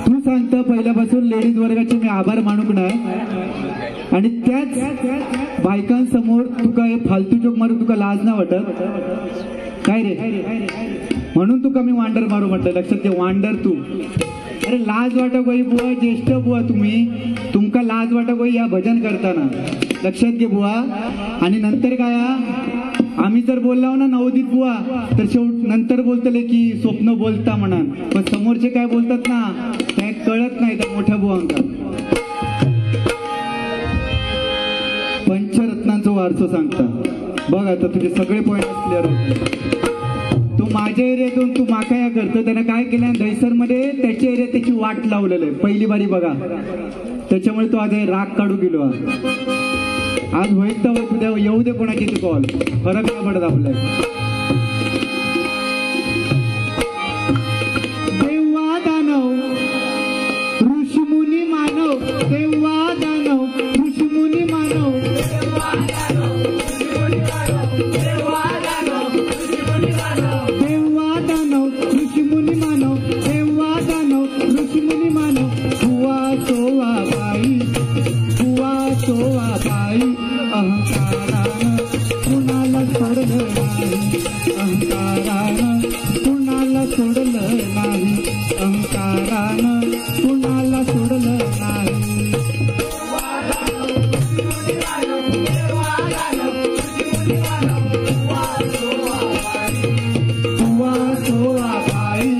तू सांगतं पहिल्यापासून लेडीज वर्गाचे मी आभार मानूक नाही आणि त्याच बायकांसमोर तुका हे फालतू जोक मारू तुका लाज ना वाटत काय रे? म्हणून तुका मी वांडर मारू म्हटलं. लक्षात घे, वांडर तू. अरे लाज वाटक होई बुवा, ज्येष्ठ बुवा तुम्ही, तुमका लाज वाटक होई या भजन करताना. लक्षात घे बुवा. आणि नंतर काय आम्ही जर बोललो ना नवोदित बुवा तर शेवट नंतर बोलतले की स्वप्न बोलता म्हणा, पण समोरचे काय बोलतात ना काय कळत नाही त्या मोठ्या बुवांका. पंचरत्नांचा वारसा सांगता बघ. आता तुझे सगळे पॉइंट क्लिअर होते. तू माझ्या एरियातून तू माका या करतो, त्यानं काय केलं दहीसर मध्ये त्याच्या एरियात त्याची वाट लावलेलं आहे पहिली बारी बघा. त्याच्यामुळे तो आज राग काढू गेलो. आज होईल तर उद्या येऊ दे कोणाची ती कॉल, फरक नाही पडत आपल्याला. देवा दानव ऋषीमुनी मानव, देवा दानव ऋषीमुनी मानव, देवा दानव ऋषीमुनी मानव, देवा दानव ऋषीमुनी मानव. बुवा सोवा बाई, बुवा सोवा बाई, अहंकारानं कुणाला सोडलं नाही, अहंकारानं कुणाला सोडलं नाही, अहंकारानं कुणाला सोडलं नाही. बुवा सोवा बाई,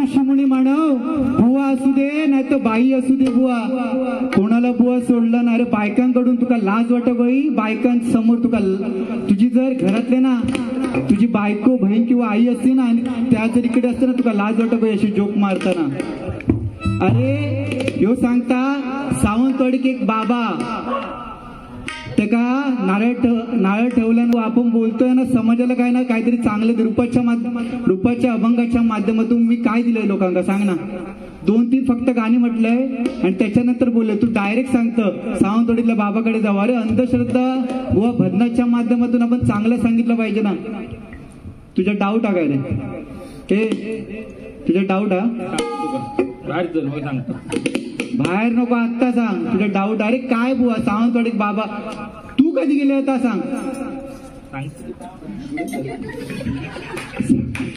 ऋषीमुनी मानव. बुवा असू दे नाही तर बाई असू दे बुवा, कोणाला बुवा सोडलं ना. अरे बायकांकडून तुका लाज वाटत होई, बायकांसमोर तुका तुझी जर घरातले ना तुझी बायको बहीण किंवा आई असते ना आणि त्या जर इकडे असते ना तुका लाज वाटत होई अशी जोक मारताना. अरे यो सांगता सावंतवाडीक एक बाबा ते का नारळ ठेवल्यानं आपण बोलतोय ना समाजाला काय ना काहीतरी चांगलं रूपाच्या अभंगाच्या माध्यमातून मी काय दिलंय लोकांना सांग ना. 2-3 फक्त गाणी म्हटलंय आणि त्याच्यानंतर बोलले. तू डायरेक्ट सांगतं सावंतवाडीतल्या बाबाकडे जाऊ. अरे अंधश्रद्धा बुवा भजनाच्या माध्यमातून आपण चांगलं सांगितलं पाहिजे ना. तुझा डाऊट आहे रे हे, तुझा डाऊट बाहेर नको आत्ता सांग तुझा डाऊट. अरे काय बुवा सावंतवाडीत बाबा तू कधी गेले होता सांग.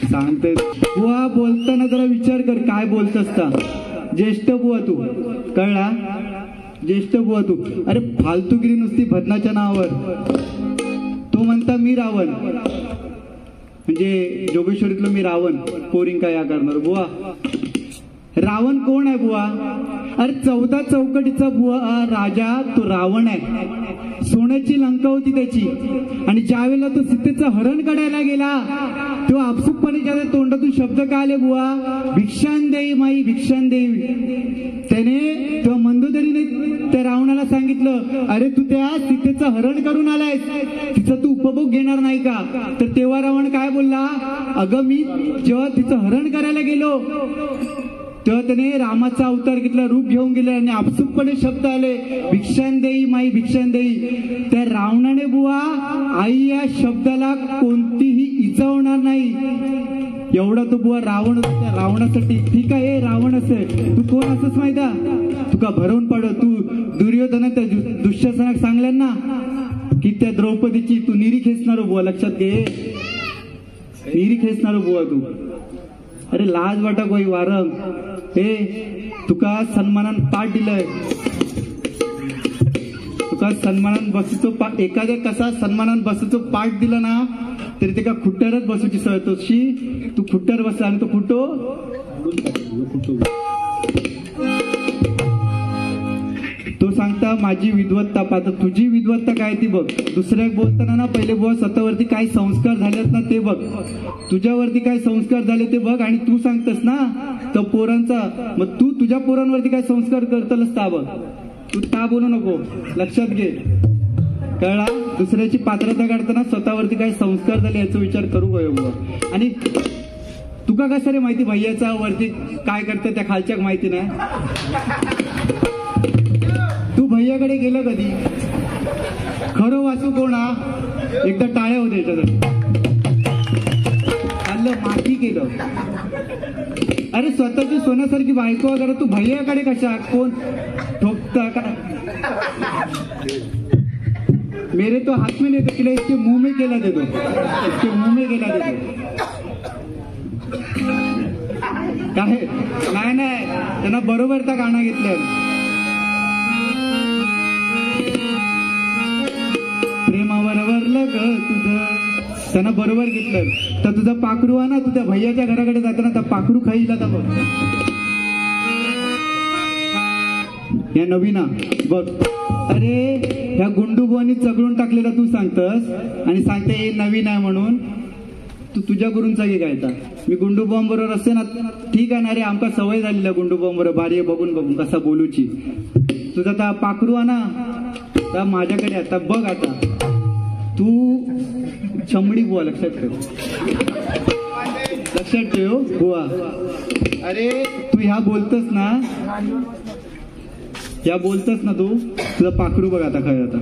सांगते बुवा बोलताना जरा विचार कर काय बोलत असता. ज्येष्ठ बुवा तू कळला, ज्येष्ठ बुवा तू. अरे फालतूगिरी नुसती भजनाच्या नावावर. तो म्हणता मी रावण म्हणजे जोगेश्वरीतलं मी रावण, पोरिंग काय या करणार बुवा. रावण कोण आहे बुवा? अरे 14 चौकटीचा बुवा राजा तो रावण आहे. सोन्याची लंका होती त्याची आणि ज्यावेळेला तो सीतेचं हरण काढायला गेला तेव्हा आपसुकपणे त्याच्या तोंडातून शब्द काय आले बुवा, भिक्षान देई माई भिक्षान देई. त्याने तेव्हा मंदोदरीने त्या रावणाला सांगितलं अरे तू त्या सीतेचं हरण करून आलायस, तिचा तू उपभोग घेणार नाही का? तर तेव्हा रावण काय बोलला, अगं मी जेव्हा तिचं हरण करायला गेलो तेव्हा त्याने रामाचा अवतार घेतला, रूप घेऊन गेले आणि आपसुकपणे शब्द आले भिक्षान देई माई भिक्षान देई. त्या रावणाने बुवा आई या शब्दाला कोणतीही इजा होणार नाही एवढा तो बुवा रावण होता. त्या रावणासाठी ठीक आहे रावण असे तू कोण असंच माहिती तुका भरवून पड. तू दुर्योधना त्या दुःशासनाक सांगल्यान ना की त्या द्रौपदीची तू निरी खेचणार बुवा. लक्षात घे निरी खेचणार बुवा तू. अरे लाज वाटक होई वारंग हे तुका सन्मानान पाठ दिलंय. तुका सन्मानान बसूचो पाठ एखाद्या कसा सन्मानान बसूचो पाठ दिला ना तरी ते का खुट्ट्यावरच बसूची सवय. तशी तू खुट्ट्यावर बसला आणि तो खुट्टो तो सांगता माझी विद्वत्ता पाहता. तुझी विद्वत्ता काय ती बघ. दुसऱ्याक बोलताना ना पहिले बुवा स्वतःवरती काय संस्कार झालेत ना ते बघ. तुझ्यावरती काय संस्कार झाले ते बघ आणि तू सांगतस ना तर पोरांचा मग तू तुझ्या पोरांवरती काय संस्कार करतलस ता बघ. तू ता बोलू नको. लक्षात घे कळला. दुसऱ्याची पात्रता काढताना स्वतःवरती काय संस्कार झाले याचा विचार करू बुवा. आणि तुका कसं रे माहिती भैयाचा वरती काय करतं त्या खालच्या माहिती नाही. भैयाकडे गेलं कधी? खरं वासू कोण हा? एकदा टाळ्या होते याच्यासाठी. हल्लं माती केलं. अरे स्वतःची सोन्यासारखी बायको वगैरे तू भैयाकडे कशा? कोण ठोकता का? मेरे तो हात में नहीं तो इसके मुंह में केला देतो. इसके मुंह में केला देतो. काय नाही नाही, त्यांना बरोबर त्या गाणं घेतलं. प्रेमावर वरलं ग तुझं, त्यांना बरोबर घेतलं. तर तुझं पाखरू आहे ना, तुझ्या भैयाच्या घराकडे जाताना त्या पाखरू खाईला तर बघ. या नवीना बघ. अरे ह्या गुंडूबुवांनी चगळून टाकलेला तू सांगतस आणि सांगते हे नवीन आहे म्हणून. तू तुझ्या गुरूंचा घे गायता. मी गुंडूबॉम्ब बरोबर असते ना, ठीक आहे ना रे, आमका सवय झालेली आहे गुंडूबॉम्ब बरोबर भारी बघून बघून कसा बोलूची. तुझा त्या पाखरू आहे ना त्या माझ्याकडे आता बघ. आता तू चमडी बुवा लक्षात ठेव, लक्षात ठेव बुवा. अरे तू ह्या बोलतस ना, या बोलतस ना तू, तुझा पाखरू बघ आता काय. आता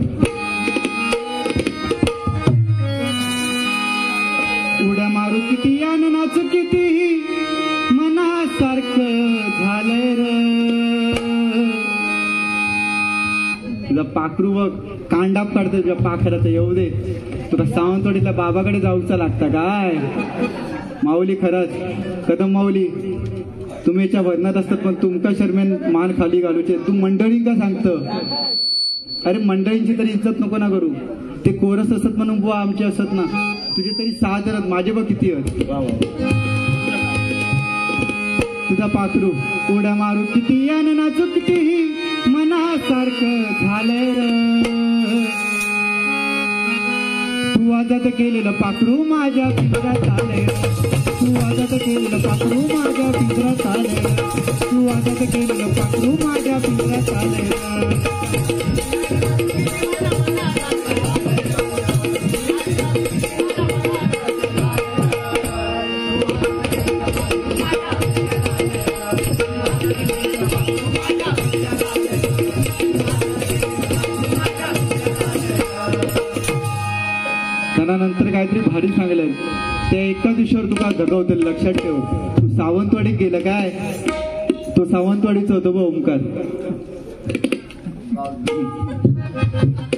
उड्या मारू किती आणि नाचू किती मनासारखं झालंय र. तुझा पाखरू बघ कांडाप काढतोय तुझ्या पाखराचं. येऊ दे, तुला सावंतवाडीला बाबाकडे जाऊचा लागता काय? माऊली खरंच कदम माऊली तुम्ही याच्या वजनात असतात पण तुमका शर्मेन मान खाली घालूचे. तू मंडळी का सांगतं? अरे मंडळींची तरी इज्जत नको ना करू. ते कोरस असत म्हणून बुवा आमचे असत ना, तुझे तरी 6 जण, माझे बघ किती आहेत. तुझा पाखरू उड्या मारू किती आणि नाचू किती मनासारखं झालंय र. तू आजाद केलेलं पाखरू माझ्या पिंजऱ्यात आलंय. तू आजाद केलेलं पाखरू माझ्या पिंजऱ्यात आलंय. तू आजाद केलेलं पाखरू माझ्या पिंजऱ्यात आलंय. नंतर काहीतरी भारी सांगलं त्या एका दिवशीवर तुका जगवते. लक्षात ठेव, तू सावंतवाडीत गेलं काय? तो सावंतवाडीच होतो बा ओमकार.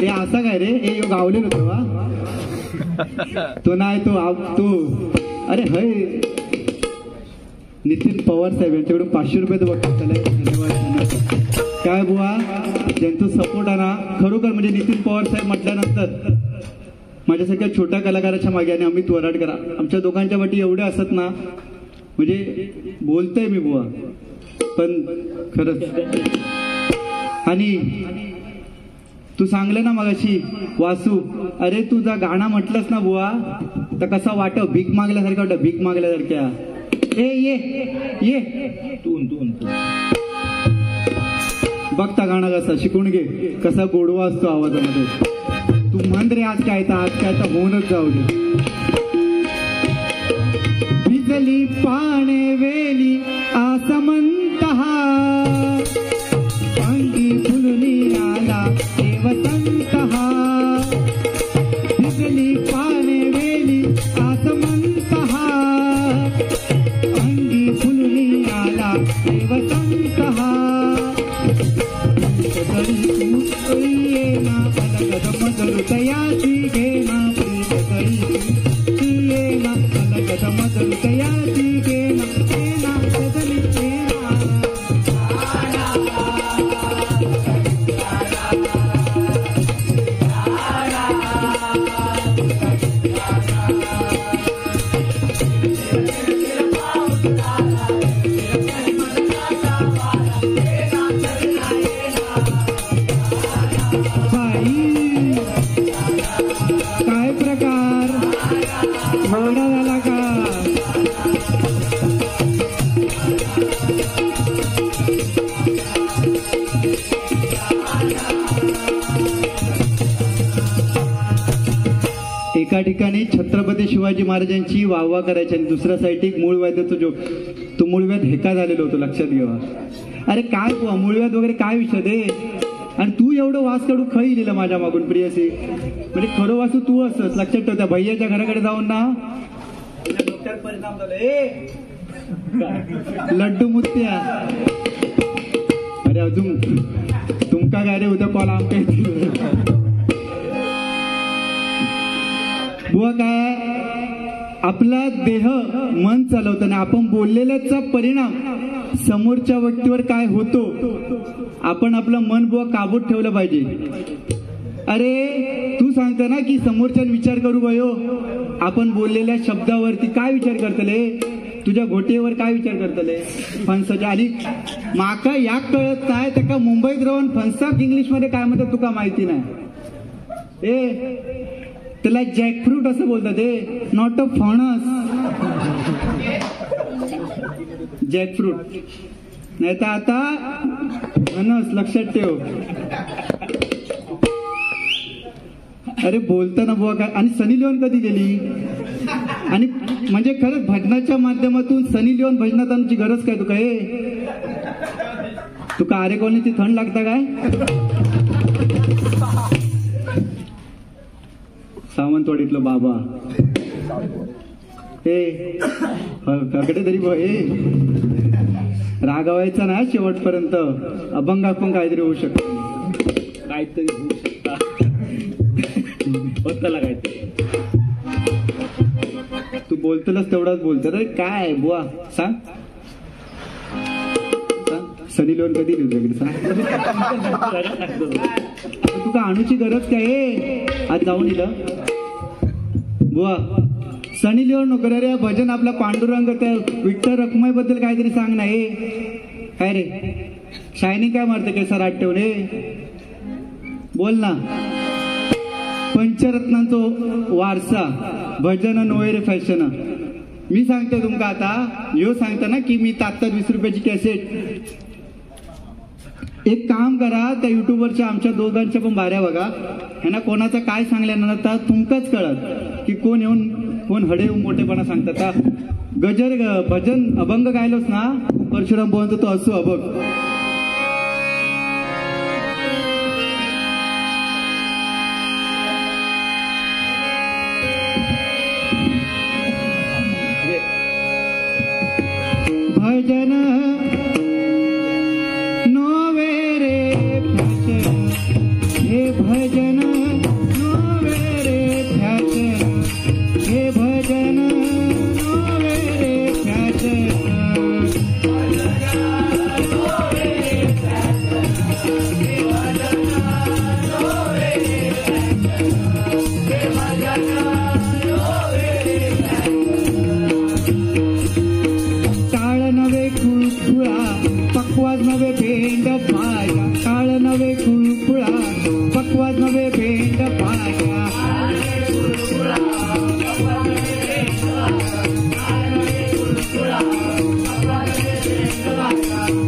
ते असा काय रे, हे गावलेलं होतं वा. तो नाही तो अरे हय नितीन पवार साहेब यांच्याकडून 500 रुपये बघतात त्याला. धन्यवाद. काय बुवा ज्यांचा सपोर्ट आहे ना खरोखर, म्हणजे नितीन पवार साहेब म्हटल्यानंतर माझ्यासारख्या छोट्या कलाकाराच्या मागे आणि अमित वराडकर आमच्या दोघांच्या वाटी एवढे असत ना, म्हणजे बोलतोय मी बुवा पण खरंच. आणि तू सांगलं ना मगाशी वासू, अरे तुझा गाणं म्हटलंस ना बुवा तर कसा वाट, भीक मागल्यासारखं वाटत, भीक मागल्यासारख्या. ए ये ये तू बघता गाणं कसा शिकून घे, कसा गोडवा असतो आवाजामध्ये. तू म्हण रे आज काय तर होऊनच जाऊ दे. भिजली पाणे वेली आसमंत अंगी फुलली आला देवसंत. भिजली पाणे वेली आसमंत अंगी फुलली आला देवसंत. ये ना अलग मधुरतयाची घे ना प्रीत करी. ये ना अलग मधुरतयाची घे ना सजली घे ना. एका ठिकाणी छत्रपती शिवाजी महाराजांची वाहवा करायची आणि दुसऱ्या साईड एक मूळव्याधाचा जो तो मूळव्याध हेका झालेला होतो. लक्षात घ्यावा. अरे काय मूळव्याध वगैरे काय विषय दे. आणि तू एवढं वास काढू खाई लिहिलं माझ्या मागून प्रियसी, म्हणजे खरं वासू तू असंच लक्षात ठेव. त्या भैयाच्या घराकडे जाऊन ना डोक्यात परिणाम झाला. लड्डू मुत्या अरे अजून तुमका काय रे उद्या कॉल आमच्या बुवा. काय आपला देह मन चालवतं आणि आपण बोललेल्याचा परिणाम समोरच्या व्यक्तीवर काय होतो. आपण आपलं मन बुवा काबूत ठेवलं पाहिजे. अरे तू सांगता ना की समोरच्या विचार करू गयो, आपण बोललेल्या शब्दावरती काय विचार करतले, तुझ्या घोटेवर काय विचार करतले. फणसाच्या आली माका याक कळत नाही त्या मुंबईत राहून फणसाक इंग्लिश मध्ये काय म्हणतात तुका माहिती नाही. त्याला जॅकफ्रूट असं बोलतात. नॉट अ फणस, जॅकफ्रूट नाही तर आता फणस, लक्षात ठेव. अरे बोलताना बुवा काय. आणि सनी लिओन कधी गेली. आणि म्हणजे खरंच भजनाच्या माध्यमातून सनी लिओन भजनात आमची गरज काय तुका. तुका आरे कॉलनीची थंड लागता काय. सावंतवाडीतलं बाबा कडे तरी रागावायचा ना शेवटपर्यंत. अभंग आपण काहीतरी होऊ शकतो, काहीतरी होऊ शकता होताला काहीतरी. तू बोलतलंच तेवढाच बोलत रे. काय बुवा सांग, सनी लिओन कधी लिहिलं सांग. तुका आणूची गरज काय. आज जाऊन दिलं बुवा. सनी लिओन नको रे. भजन आपला पांडुरंग त्या विठ्ठल रखुमाई बद्दल काहीतरी सांग ना. काय रे शायनिंग काय मारते केसर आठ ठेवणे. बोल ना. पंचरत्नांचो वारसा भजन नोयर फॅशन. मी सांगतो तुमका आता यो सांगता ना की मी तात्काळ 20 रुपयाची कॅसेट. एक काम करा, त्या युट्यूबवरच्या आमच्या दोघांच्या पण बाऱ्या बघा. ह्यांना कोणाचा काय सांगल्यानंतर तुमकाच कळत की कोण येऊन कोण हडे येऊन मोठेपणा सांगतात. गजर भजन अभंग गायलोस ना परशुराम बोलतो तो असो अभंग. भजन नोवे रे फॅशन, हे भजन नोवे रे फॅशन, हे भजन नोवे रे फॅशन. पक्वाज नवे भेंड भाज्या, काळ नवे कुळकुळा पक्वाज नवे भेंड भाज्या.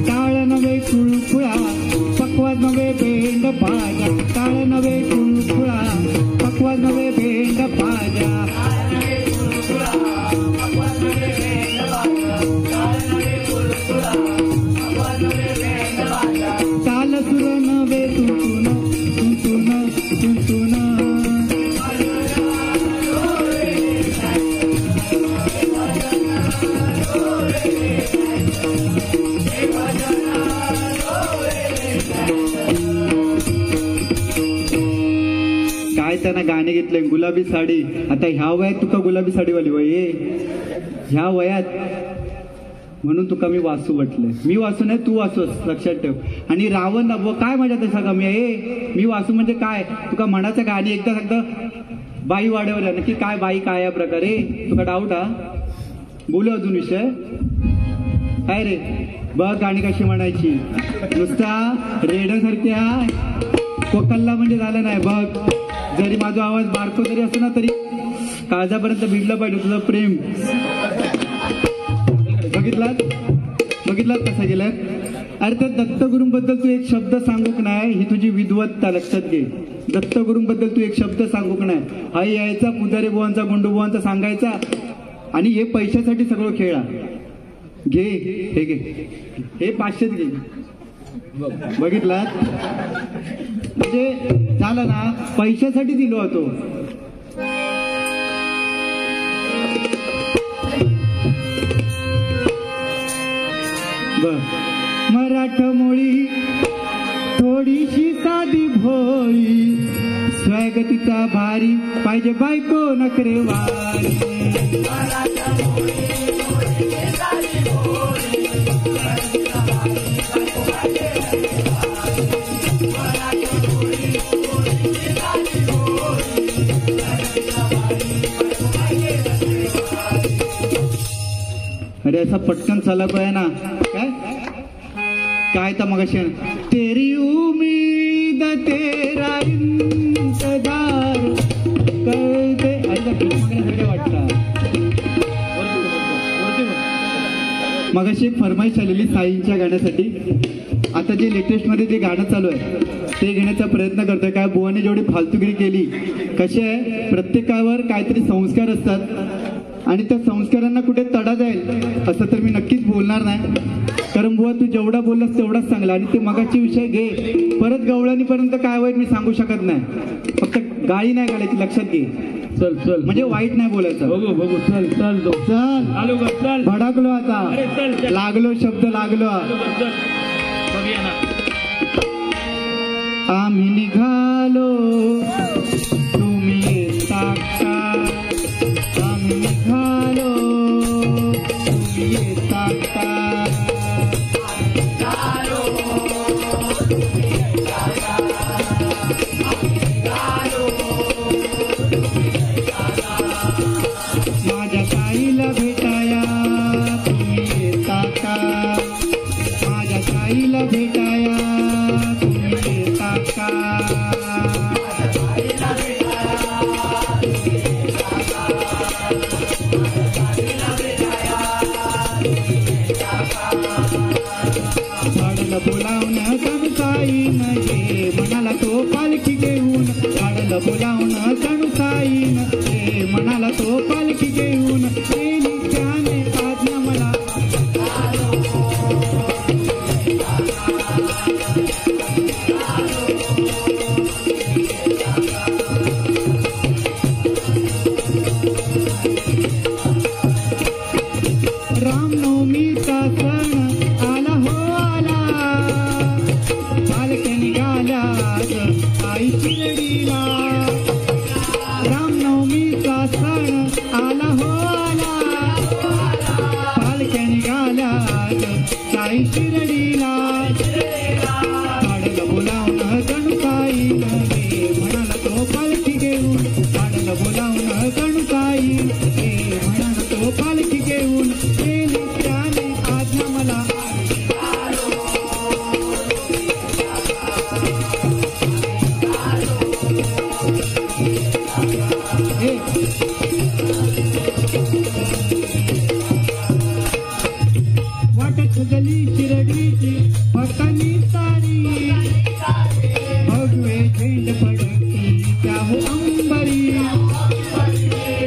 काळ नवे कुळकुळा पक्वाज नवे भेंड भाज्या, काळ नवे कुळकुळा पक्वाज नवे भेंड भाज्या. चाल सुर नवे तुंतुन तुंतुन तुंतुन. काय त्यांना गाणे घेतले गुलाबी साडी. आता ह्या वयात तुका गुलाबी साडीवाली वय. ह्या वयात म्हणून तुका मी वासू म्हटलंय. मी वासू नाही तू वासूस, लक्षात ठेव. आणि रावण काय माझ्या तसा कमी आहे. मी वासू म्हणजे काय तुका म्हणाचं गाणी एकदा सांगता बाई वाड्यावर नक्की काय बाई काय या प्रकारे तुका डाऊट हा. बोलू अजून विषय काय रे. बघ गाणी कशी म्हणायची. नुसता रेड्यासारख्या कोकल्ला म्हणजे झालं नाही. बघ जरी माझा आवाज बारको जरी असतो ना तरी काळजापर्यंत भिडलं पाहिजे तुझं प्रेम. बघितलात कसं गेलं. अरे त्या दत्तगुरूंबद्दल तू एक शब्द सांगूक नाही, ही तुझी विद्वत्ता लक्षात घे. दत्तगुरूंबद्दल तू एक शब्द सांगूक नाही. हा यायचा पुजारी बुवांचा गुंडू बुवांचा सांगायचा आणि हे पैशासाठी सगळं खेळा. घे हे घे हे 500 घे. बघितलात म्हणजे झालं ना, पैशासाठी दिलो होतो. मराठमोळी थोडीशी साधी भोळी, स्वयगतीचा भारी पाहिजे बायको नखरेवारी. अरे असा पटकन चाला पाहिजे ना. काय काय तर मग असे तेरी उम्मीद तेरा इंतजार करते वाटतं. मग अशी एक फरमाईश आलेली साईंच्या गाण्यासाठी. आता जे लेटेस्ट मध्ये जे गाणं चालू आहे ते घेण्याचा प्रयत्न करतोय. काय बुवाने जेवढी फालतुगिरी केली, कशी आहे प्रत्येकावर काहीतरी संस्कार असतात आणि त्या संस्कारांना कुठे तडा जाईल असं तर मी नक्कीच बोलणार नाही. कारण बुवा तू जेवढा बोललास तेवढाच चांगला. आणि ते मगाची विषय घे, परत गवळणीपर्यंत काय होईल मी सांगू शकत नाही. फक्त गाळी नाही घालायची, लक्षात घे. चल चल म्हणजे वाईट नाही बोलायचं. बघू बघू चल चल चल आलो ग चल. भडकलो आता, अरे चल चल. लागलो शब्द लागलो. चल बघूया ना. आम्ही निघालो तुम्ही येता का, आम्ही निघालो तुम्ही येता का. माझ्या ताईला भेटाया तुम्ही येता का, माझ्या ताईला भेटाया तुम्ही येता का. झाडाला बोलावणं जणूकाईन हे म्हणाला तो पालखी घेऊन, झाडाला बोलावणं जणूकाईन हे म्हणाला तो पालखी घेऊन. गेली त्याने आज्ञा मला रामनवमीचा सण आला हो आला, पालख्या निघाल्या आई शिर्डीला. रामनवमीचा सण आला हो आला, पालख्या निघाल्या आई शिर्डीला. झाडाला बोलावणं जणूकाईन हे म्हणाला तो पालखी घेऊन, झाडाला बोलावणं जणूकाईन हे म्हणाला तो पालखी घेऊन. गेली त्याने आज्ञा मला वाटत गली शिर्डीची भक्तांनी सारी, भगवे झेंड फडकती त्याहू अंबरी.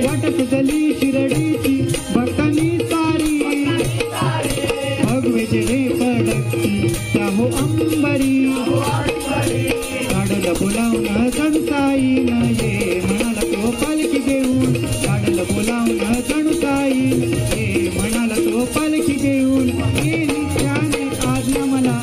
वाटत गली शिर्डीची भक्तांनी सारी, भगवे झेंड फडकती त्याहू अंबरी. झाडाला बोलावणं जणूकाईन ये म्हणाला तो पालखी घेऊन, झाडाला बोलावणं जणूकाईन ये म्हणाला तो पालखी घेऊन. गेली त्याने आज्ञा मला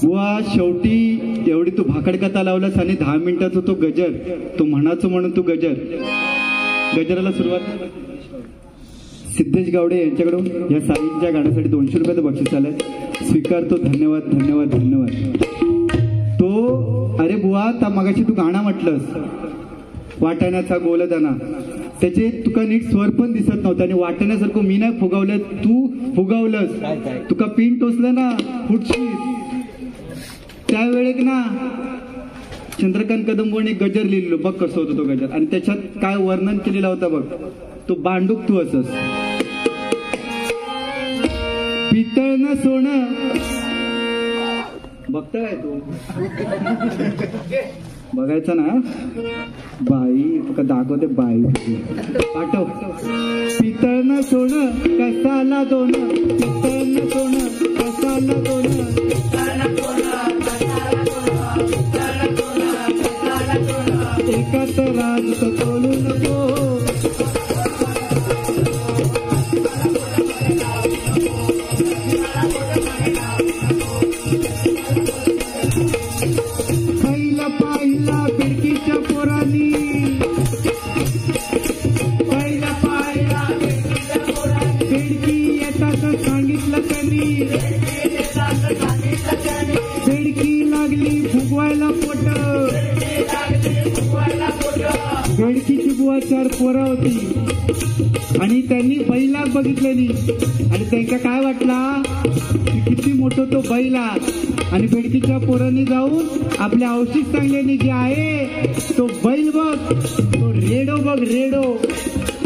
वा. शेवटी एवढी तू भाकड कथा लावलास आणि 10 मिनिटाचा तो गजर, तो म्हणाचं म्हणून तू गजराला सुरुवात. सिद्धेश गावडे यांच्याकडून या साईंच्या गाण्यासाठी 200 रुपयाचं बक्षीस आलंय, स्वीकारतो. धन्यवाद धन्यवाद धन्यवाद. तो अरे बुवा ता मगाशी तू गाणं म्हटलंस वाटाण्याचा गोलदाना, त्याचे तुका नीट स्वर पण दिसत नव्हतं आणि वाटण्यासारखं मी नाही फुगावलं, तू फुगावलंस. तुका पिन टोचलं ना फुटशी त्यावेळेक ना. चंद्रकांत कदमने गजर लिहिलो बघ कसं होतं तो गजर, आणि त्याच्यात काय वर्णन केलेलं होतं बघ. तो बांडूक तू असस पितळनं सोनं बघताय तू बघायचं ना बाई दाखवते बाई पाठव पितळनं सोनं कसाला दोन पितळनं सोनं कसाला दोन एकाच राज बोलू नको पहिला बेडकीच्या पोरांनी बेडकी येतात सांगितलं त्यांनी बेडकी लागली फुगवायला पोट बेडकीची बुवा 4 पोरं होती आणि त्यांनी बैला बघितलेली आणि त्यांना काय वाटला की किती मोठं तो बैला आणि बेडकीच्या पोरांनी जाऊन आपल्या औषध सांगल्याने जे आहे तो बैल बघ तो रेडो बघ रेडो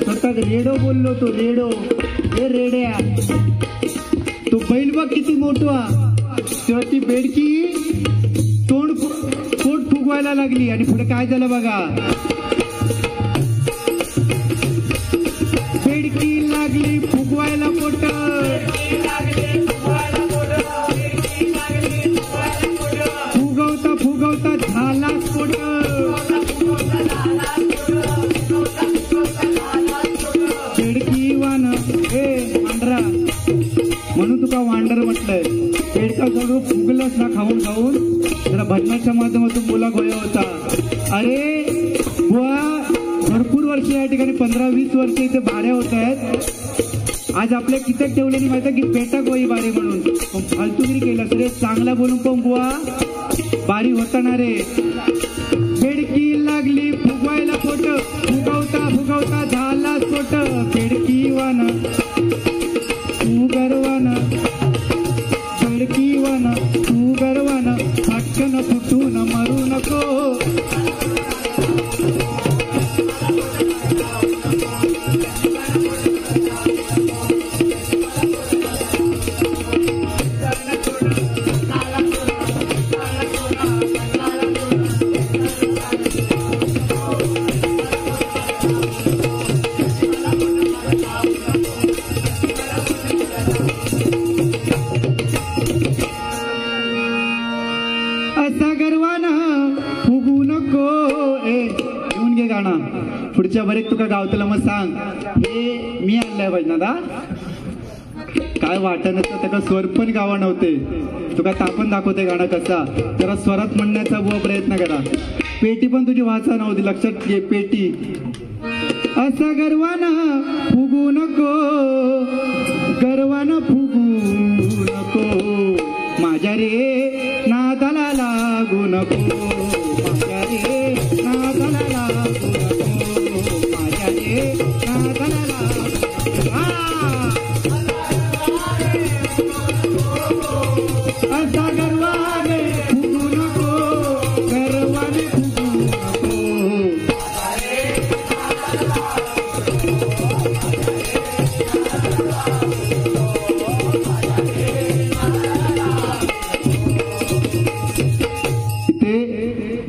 स्वतः रेडो बोललो तो रेडो हे रेड्या तो बैल बघ किती मोठा तेव्हा ती बेडकी पोट फुगवायला लागली आणि पुढे काय झालं बघा बेडकी लागली फुगवायला पोट फुगवता झाला स्फोट बेडकी वान हे वांडरा म्हणून तुका वांडर म्हटलंय बेडका सगळं फुगलंच ना खाऊन जरा भजनाच्या माध्यमातून बोला गोया होता अरे बुवा भरपूर वर्ष या ठिकाणी 15-20 वर्ष इथे बाऱ्या होत आहेत आज आपल्या कित्येक ठेवलेली माहिती की पेटा गोई बारी म्हणून फालतूगिरी केलं सर चांगला बोलून पण बुवा बारी होताना रे बेडकी लागली फुगवायला पोट फुगवता झाला स्फोट बेडकी वान तू गर्वान बेडकी वान तू गर्वान फाटकन फुटून मरू नको पुढच्या बरेक तुका गावतला मग सांग हे मी आणलंय भजनादा काय वाटत त्याला स्वर पण गावा नव्हते तुका तापण दाखवते गाणं कसा जरा स्वरात म्हणण्याचा बुवा प्रयत्न करा पेटी पण तुझी वाचा नव्हती लक्षात घे पेटी असा गर्वानं फुगू नको गर्वानं फुगू नको माझ्या रे नादाला लागू नको माझ्या रे नादाला लागू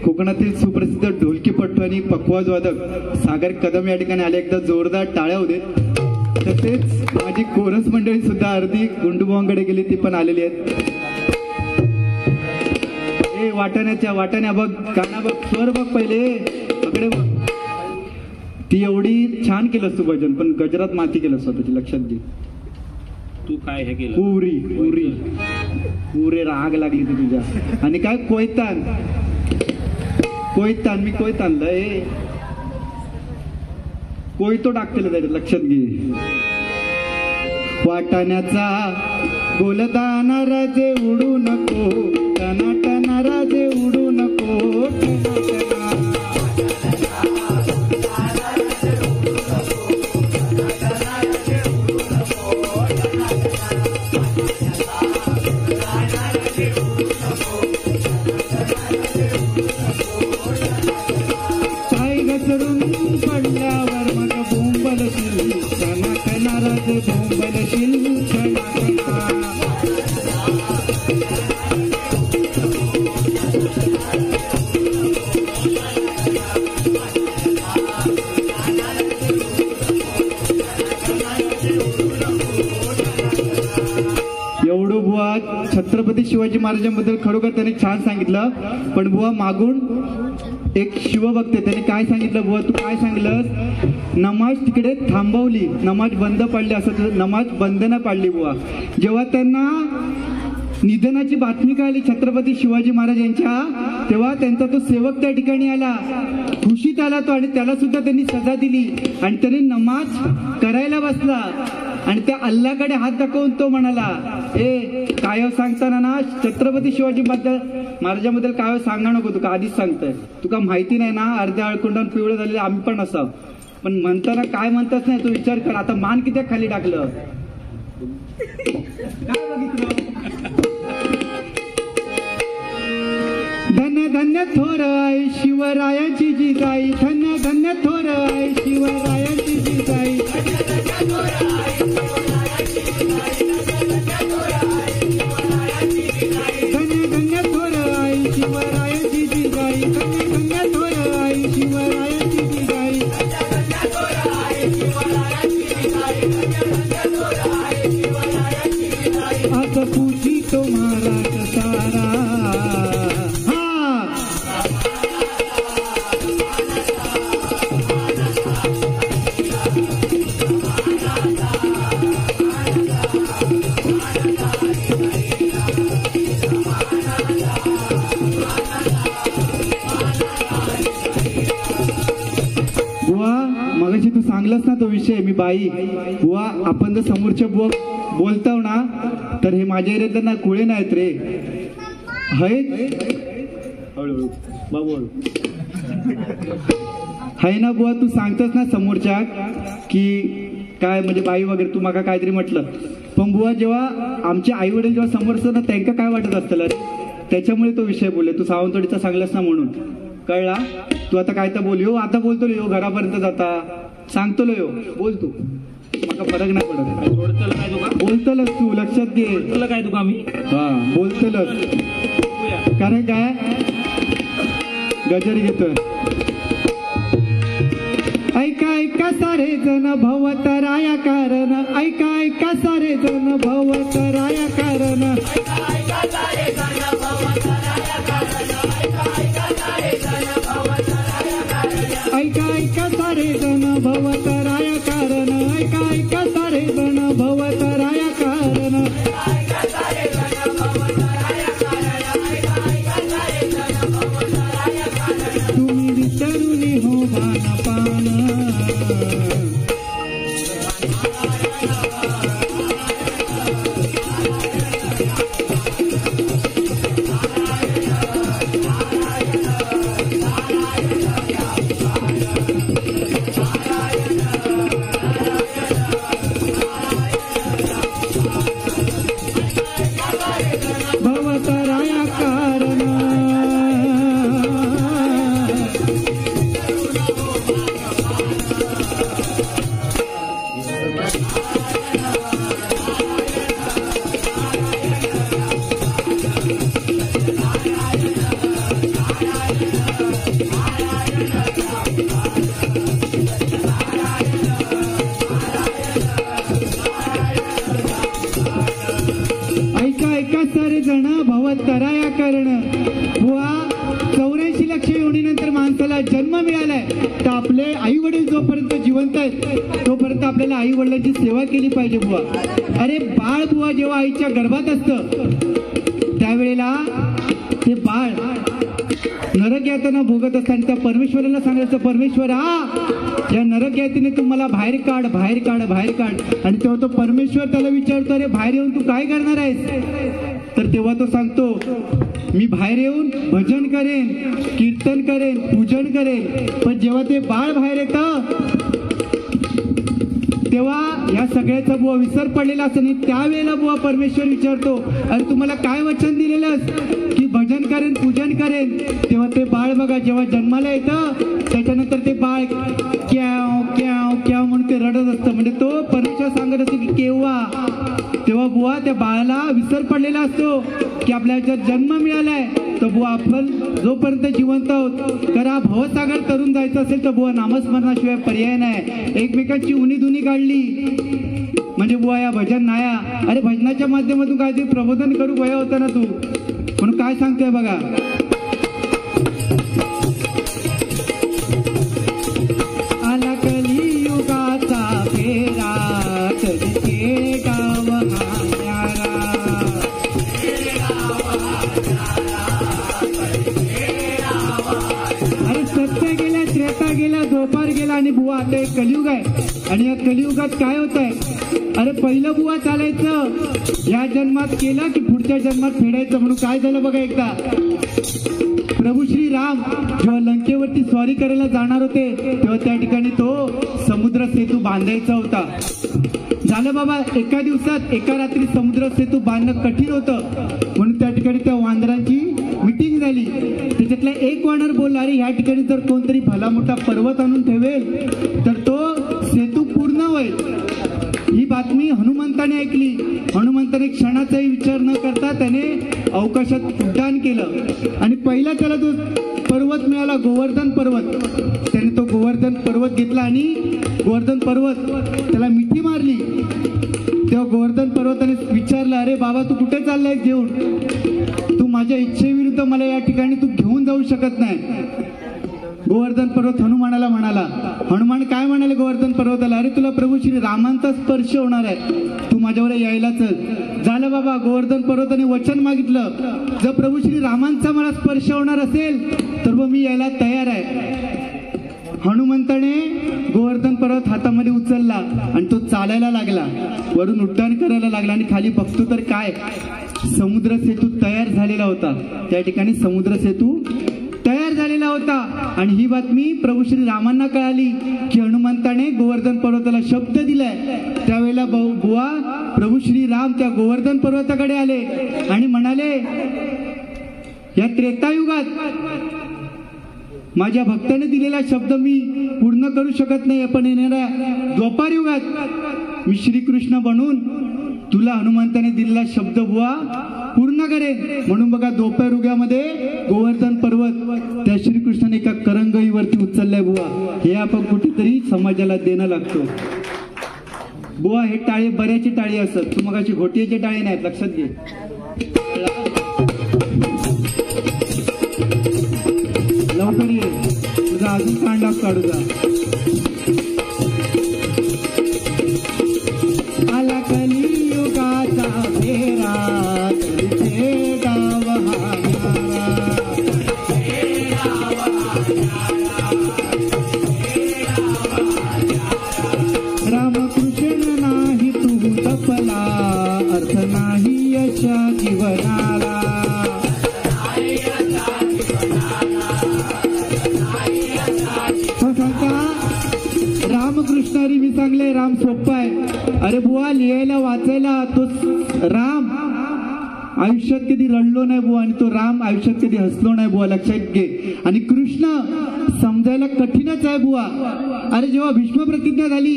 कोकणातील सुप्रसिद्ध ढोलकीपट्टू आणि पखवाजवादक सागर कदम या ठिकाणी आले एकदा जोरदार टाळ्या होते तसेच माझी कोरस मंडळी सुद्धा अर्धी गुंडूभावांकडे गेली ती पण आलेली आहेत ए वाटाण्या बघ गाणं बघ स्वर बघ पहिले अकडे बघ ती एवढी छान केलंस तू भजन पण गजरात माती केलंस स्वतःची लक्षात घे तू काय हे केलं पुरे राग लागली ती तुझ्या आणि काय कोयतान मी कोयतानलंय कोयतो टाकलेलं त्याच्यात लक्षात घे वाटाण्याचा गोलदाना राजे उडू नको टनाटना राजे उडू नको पडल्यावर मग बोंबलशील टनाटना राजे बोंबलशील टनाटना छत्रपती शिवाजी महाराजांबद्दल खरोखर त्याने छान सांगितलं. पण बुवा मागून एक शिवभक्त त्याने काय सांगितलं, बुवा तू काय सांगितलंस, नमाज तिकडे थांबवली, नमाज बंद पडली, असं नमाज बंद न पाडली बुवा. जेव्हा त्यांना निधनाची बातमी कळली छत्रपती शिवाजी महाराज यांच्या, तेव्हा त्यांचा तो सेवक त्या ठिकाणी आला, खुशीत आला तो, आणि त्याला सुद्धा त्यांनी सजा दिली आणि त्याने नमाज करायला बसला आणि त्या अल्लाकडे हात दाखवून तो म्हणाला, ए काय सांगताना ना छत्रपती शिवाजी महाराजांबद्दल काय सांगा नको, तुका आधीच सांगतोय, तुका माहिती नाही ना अर्ध्या अळकुंडान पिवळं झालेलं आम्ही पण असावं, पण म्हणताना काय म्हणताच नाही, तो विचार कर आता मान किती खाली टाकलं, काय बघितलं. धन्य धन्य थोर आहे शिवरायांची जिजाई, धन्य धन्य थोर आहे शिवरायांची जिजाई, धन्य धन्य थोर आहे शिवरायांची जिजाई, धन्य धन्य थोर आहे शिवरायांची जिजाई, आज पूजी तो महाराज सारा. मगाशी तू सांगलास ना तो विषय, मी बाई बुवा आपण जर समोरच्या बुवा बोलताव ना तर हे माझ्या एरियात ना कुळे नाहीत रे, हळूहळू बाबू हाय ना बुवा, तू सांगतस ना समोरच्या की काय म्हणजे बाई वगैरे तू माका काहीतरी म्हटलं, पण बुवा जेव्हा आमचे आई वडील जेव्हा समोर असतात ना त्यांना काय वाटत असतं, त्याच्यामुळे तो विषय बोलले. तू सावंतवाडीचा सांगलास ना म्हणून कळला. तू आता काय तर बोल, आता बोलतो यो घरापर्यंत जाता सांगतो यो, बोल तू, मला फरक नाही पडत, सोडतलं काय तुका, बोलतलच तू लक्षात घे, सोडतलं काय तुका मी, हा बोलतलच, कारण काय गजर घेतोय. ऐका ऐका सारे जण भवतराया कारण, ऐका ऐका सारे जण भवतराया कारण, ऐका ऐका सारे जण भवतराया कारण, ऐका ऐका सारे जण भवतराया कारण, तुम्ही विचारून हो भानपान. जन्म मिळालाय तर आपले आई वडील जोपर्यंत जिवंत आहेत तोपर्यंत आपल्याला आई वडिलांची सेवा केली पाहिजे बुवा. अरे बाळ बुवा जेव्हा आईच्या गर्भात असतं त्यावेळेला ते बाळ नरक यातना भोगत असताना त्या परमेश्वराला सांगायचं, परमेश्वरा या नरक यातने तू मला बाहेर काढ बाहेर काढ बाहेर काढ. आणि तेव्हा तो परमेश्वर त्याला विचारतो, अरे बाहेर येऊन तू काय करणार आहेस. तर तेव्हा तो सांगतो, मी बाहेर येऊन भजन करेन, कीर्तन करेन, पूजन करेन. पण जेव्हा ते बाळ बाहेर येतं तेव्हा या सगळ्याचा बुवा विसर पडलेला असं नाही. त्यावेळेला बुवा परमेश्वर विचारतो, अरे तुम्हाला काय वचन दिलेलंस की भजन करेन पूजन करेन. तेव्हा ते बाळ बघा जेव्हा जन्माला येतं त्याच्यानंतर ते बाळ क्याव क्याव क्याव म्हणून ते रडत असतं. म्हणजे तो परमेश्वर सांगत असतो की केव्हा. तेव्हा बुवा त्या बाळाला विसर पडलेला असतो की आपल्याला जन्म मिळालाय तर बुवा आपण जोपर्यंत जिवंत आहोत तर हा भवसागर तरुण जायचं असेल तर बुवा नामस्मरणाशिवाय पर्याय नाही. एकमेकांची उनी धुनी काढली म्हणजे बुवा या भजन नाया. अरे भजनाच्या माध्यमातून काहीतरी प्रबोधन करू गोया होता ना तू, म्हणून काय सांगतोय बघा. आला कलियुगाचा फेरा कधीचे गाव हाण्यारा. अरे सत्य गेल्या, त्रेता गेल्या, द्वापार गेला आणि बुवा आता एक कलियुग आहे. आणि या कलियुगात काय होत आहे? अरे पहिलं बुवा चालायचं या जन्मात केलं की पुढच्या जन्मात फेडायचं. म्हणून काय झालं बघा, एकदा प्रभू श्री राम जेव्हा लंकेवरती स्वारी करायला जाणार होते तेव्हा त्या ठिकाणी तो समुद्र सेतू बांधायचा होता. झालं बाबा, एका दिवसात एका रात्री समुद्र सेतू बांधणं कठीण होतं. म्हणून त्या ठिकाणी त्या वानरांची मीटिंग झाली. त्याच्यातला एक वानर बोलला, अरे ह्या ठिकाणी जर कोणतरी भला मोठा पर्वत आणून ठेवेल तर तो सेतू पूर्ण होईल. ही बातमी हनुमंताने ऐकली. हनुमंताने क्षणाचाही विचार न करता त्याने अवकाशात उड्डाण केलं आणि पहिला त्याला तो पर्वत मिळाला, गोवर्धन पर्वत. त्याने तो गोवर्धन पर्वत घेतला आणि गोवर्धन पर्वत त्याला मिठी मारली. तेव्हा गोवर्धन पर्वताने विचारलं, अरे बाबा तू कुठे चाललाय घेऊन? तू माझ्या इच्छेविरुद्ध मला या ठिकाणी तू घेऊन जाऊ शकत नाही. गोवर्धन पर्वत हनुमानाला म्हणाला. हनुमान काय म्हणाले गोवर्धन पर्वताला? अरे तुला प्रभू श्री रामांचा स्पर्श होणार आहे, तू माझ्यावर यायला चल. झालं बाबा, गोवर्धन पर्वताने वचन मागितलं, जर प्रभू श्री रामांचा मला स्पर्श होणार असेल तर मग मी यायला तयार आहे. हनुमंताने गोवर्धन पर्वत हातामध्ये उचलला आणि तो चालायला लागला, वरून उड्डाण करायला लागला आणि खाली बघतो तर काय, समुद्र सेतू तयार झालेला होता. त्या ठिकाणी समुद्र सेतू तयार झालेला होता. आणि ही बातमी प्रभू श्री रामांना कळाली की हनुमंताने गोवर्धन पर्वताला शब्द दिलाय. त्यावेळेला बुवा प्रभू श्री राम त्या गोवर्धन पर्वताकडे आले आणि म्हणाले, या त्रेतायुगात माझ्या भक्ताने दिलेला शब्द मी पूर्ण करू शकत नाही, पण येणाऱ्या द्वापार युगात मी श्रीकृष्ण बनून तुला हनुमंताने दिलेला शब्द बुवा पूर्ण करेन. म्हणून बघा, द्वापार युगामध्ये गोवर्धन पर्वत त्या श्रीकृष्णाने एका करंगळीवरती उचललाय बुवा. हे आपण कुठेतरी समाजाला देणं लागतो बुवा. हे टाळे बऱ्याची टाळी असत, तू मग अशी घोटीची टाळी नाहीत, लक्षात घे. लवकर ये, तुझा अजून कांडा काढू जा. आला कलियुगाचा फेरा कधीचे गाव हाण्यारा. रामकृष्ण नाही तू तपला, अर्थ नाही यशा जीवनाला. रामकृष्णारी मी सांगले, राम सोप्पा आहे. अरे बुवा, लिहायला वाचायला तो राम आयुष्यात कधी रडलो नाही बुवा, आणि तो राम आयुष्यात कधी हसलो नाही बुवा, लक्षात घे. आणि कृष्ण समजायला कठीणच आहे बुवा. अरे जेव्हा भीष्म प्रतिज्ञा झाली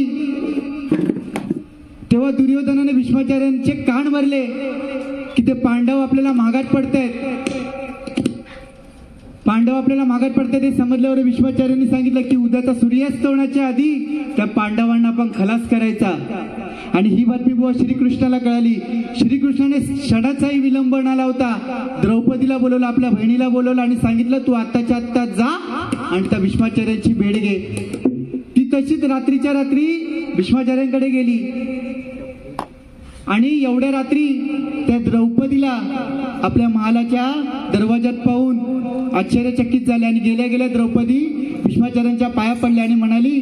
तेव्हा दुर्योधनाने भीष्माचार्यांचे कान भरले की ते पांडव आपल्याला मागात पडतायत, पांडव आपल्याला मागात पडतायत. ते समजल्यावर भीष्माचार्यांनी सांगितलं की उद्याचा सूर्यास्त होण्याच्या आधी त्या पांडवांना आपण खलास करायचा. आणि ही बातमी बुवा श्रीकृष्णाला कळाली. श्रीकृष्णाने क्षणाचाही विलंब न लावता द्रौपदीला बोलवलं, आपल्या बहिणीला बोलवलं आणि सांगितलं, तू आत्ताच्या आत्ता जा आणि त्या भीष्माचार्यांची भेट घे. ती तशीच रात्रीच्या रात्री भीष्माचार्यांकडे गेली आणि एवढ्या रात्री त्या द्रौपदीला आपल्या महालाच्या दरवाजात पाहून आश्चर्यचकित झाले आणि गेल्या गेल्या द्रौपदी भीष्माचार्यांच्या पाया पडल्या आणि म्हणाली,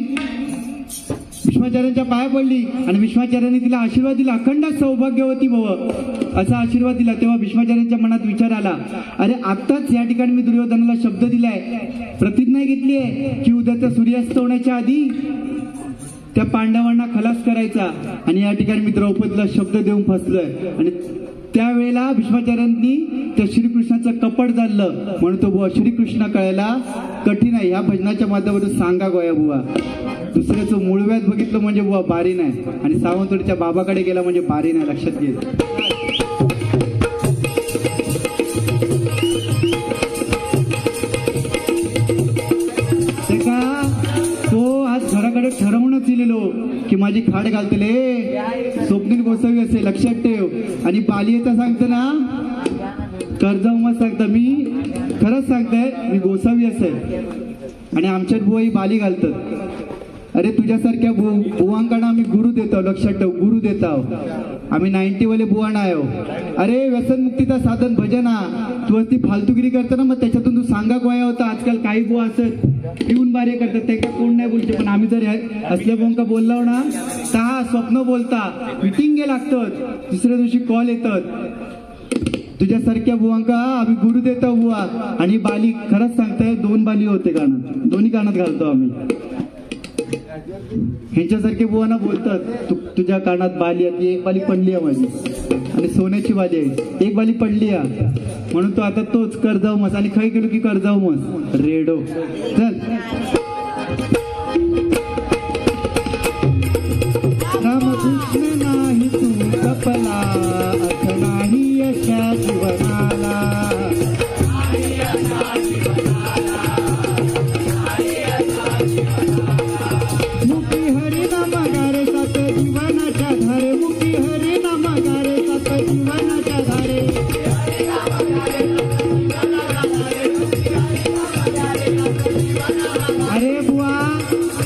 भीष्माचार्यांच्या पाया पडली आणि भीष्माचार्यांनी तिला आशीर्वाद दिला, अखंड सौभाग्यवती भव असा आशीर्वाद दिला. तेव्हा भीष्माचार्यांच्या मनात विचार आला, अरे आत्ताच या ठिकाणी मी दुर्योधनाला शब्द दिलाय, प्रतिज्ञा घेतली आहे की उद्याचा सूर्यास्त होण्याच्या आधी त्या पांडवांना खलास करायचा, आणि या ठिकाणी मी द्रौपदीला शब्द देऊन फसलोय. आणि त्यावेळेला भीष्माचार्यांनी त्या श्रीकृष्णाचं कपट झालं. म्हणतो बुवा, श्रीकृष्ण कळायला कठीण आहे. या भजनाच्या माध्यमातून सांगा गोया बुवा, दुसऱ्याचं मूळव्याध बघितलं म्हणजे बुवा बारी नाही, आणि सावंतवाडीच्या बाबाकडे गेला म्हणजे बारी नाही, लक्षात घे. तो आज घराकडे ठरवूनच दिलेलो की माझी खाड घालतले, तो वर्ष आहे, लक्षात ठेव. आणि बालियेचा सांगतो ना, कर्जवमत सांगतो मी, खरंच सांगतोय मी गोसावी असेल आणि आमच्यात बुवाई बाली घालतात. अरे तुझ्यासारख्या बुवांकडे आम्ही गुरु देतो, लक्षात ठेव, गुरु देतो आम्ही. 90 वाले बुवा नाही आहो. अरे व्यसनमुक्तीचा साधन भजन हा. तू ती फालतुगिरी करतो ना, मग त्याच्यातून तू सांगा गोया होता. आजकाल काही बुवा असत पिऊन बारे करतात, ते का कोण नाही बोलते. पण आम्ही जर असल्या बुवांका बोललो ना तर हा स्वप्न बोलता, मिटिंग लागतात, दुसऱ्या दिवशी कॉल येतात. तुझ्यासारख्या बुवांका आम्ही गुरु देतो बुवा. आणि बाली खरंच सांगताय 2 बाली होते कानात, दोन्ही कानात घालतो आम्ही. ह्यांच्यासारखे बुवांना बोलतात तुझ्या कानात बाली आहे, एक बाली पडली आहे माझी, आणि सोन्याची बाली आहे, एक बाली पडली आहे. म्हणून तो आता तोच कर्जाव मस. आणि खै गेलो की कर्जाव मस रेडो. चल रामकृष्ण नाही तू जपला, अर्थ नाही यशा जीवनाला. मुखी हरी नाम गारे सात जीवनाच्या धारे, मुखी हरी नाम गारे सात जीवनाच्या धारे. अरे बुवा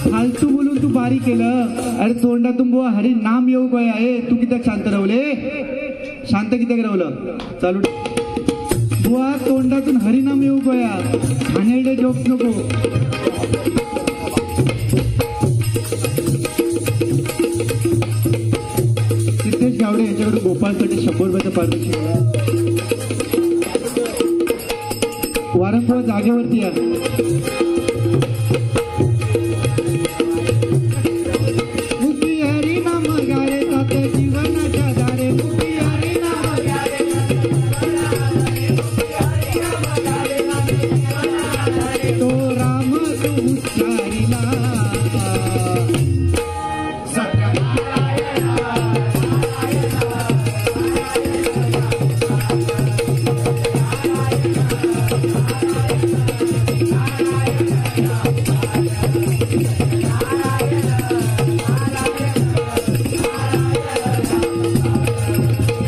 फालतू बोलून तू बारी केलं. अरे तोंडातून बुवा हरी नाम येऊ काय आहे. तू किती शांत राहले, शांत किती राहलं. चालू बुवा, तोंडातून हरिनाम येऊ गया, अनेडे जोक्स नको. सिद्धेश गावडे यांच्याकडे गोपाळसाठी 100 रुपयाचं पारितोषिक. वारंवार जागेवरती या. मुखी हरी नाम गारे सात जीवनाच्या दारे, मुखी हरी नाम गारे तो राम तू उच्चारिला.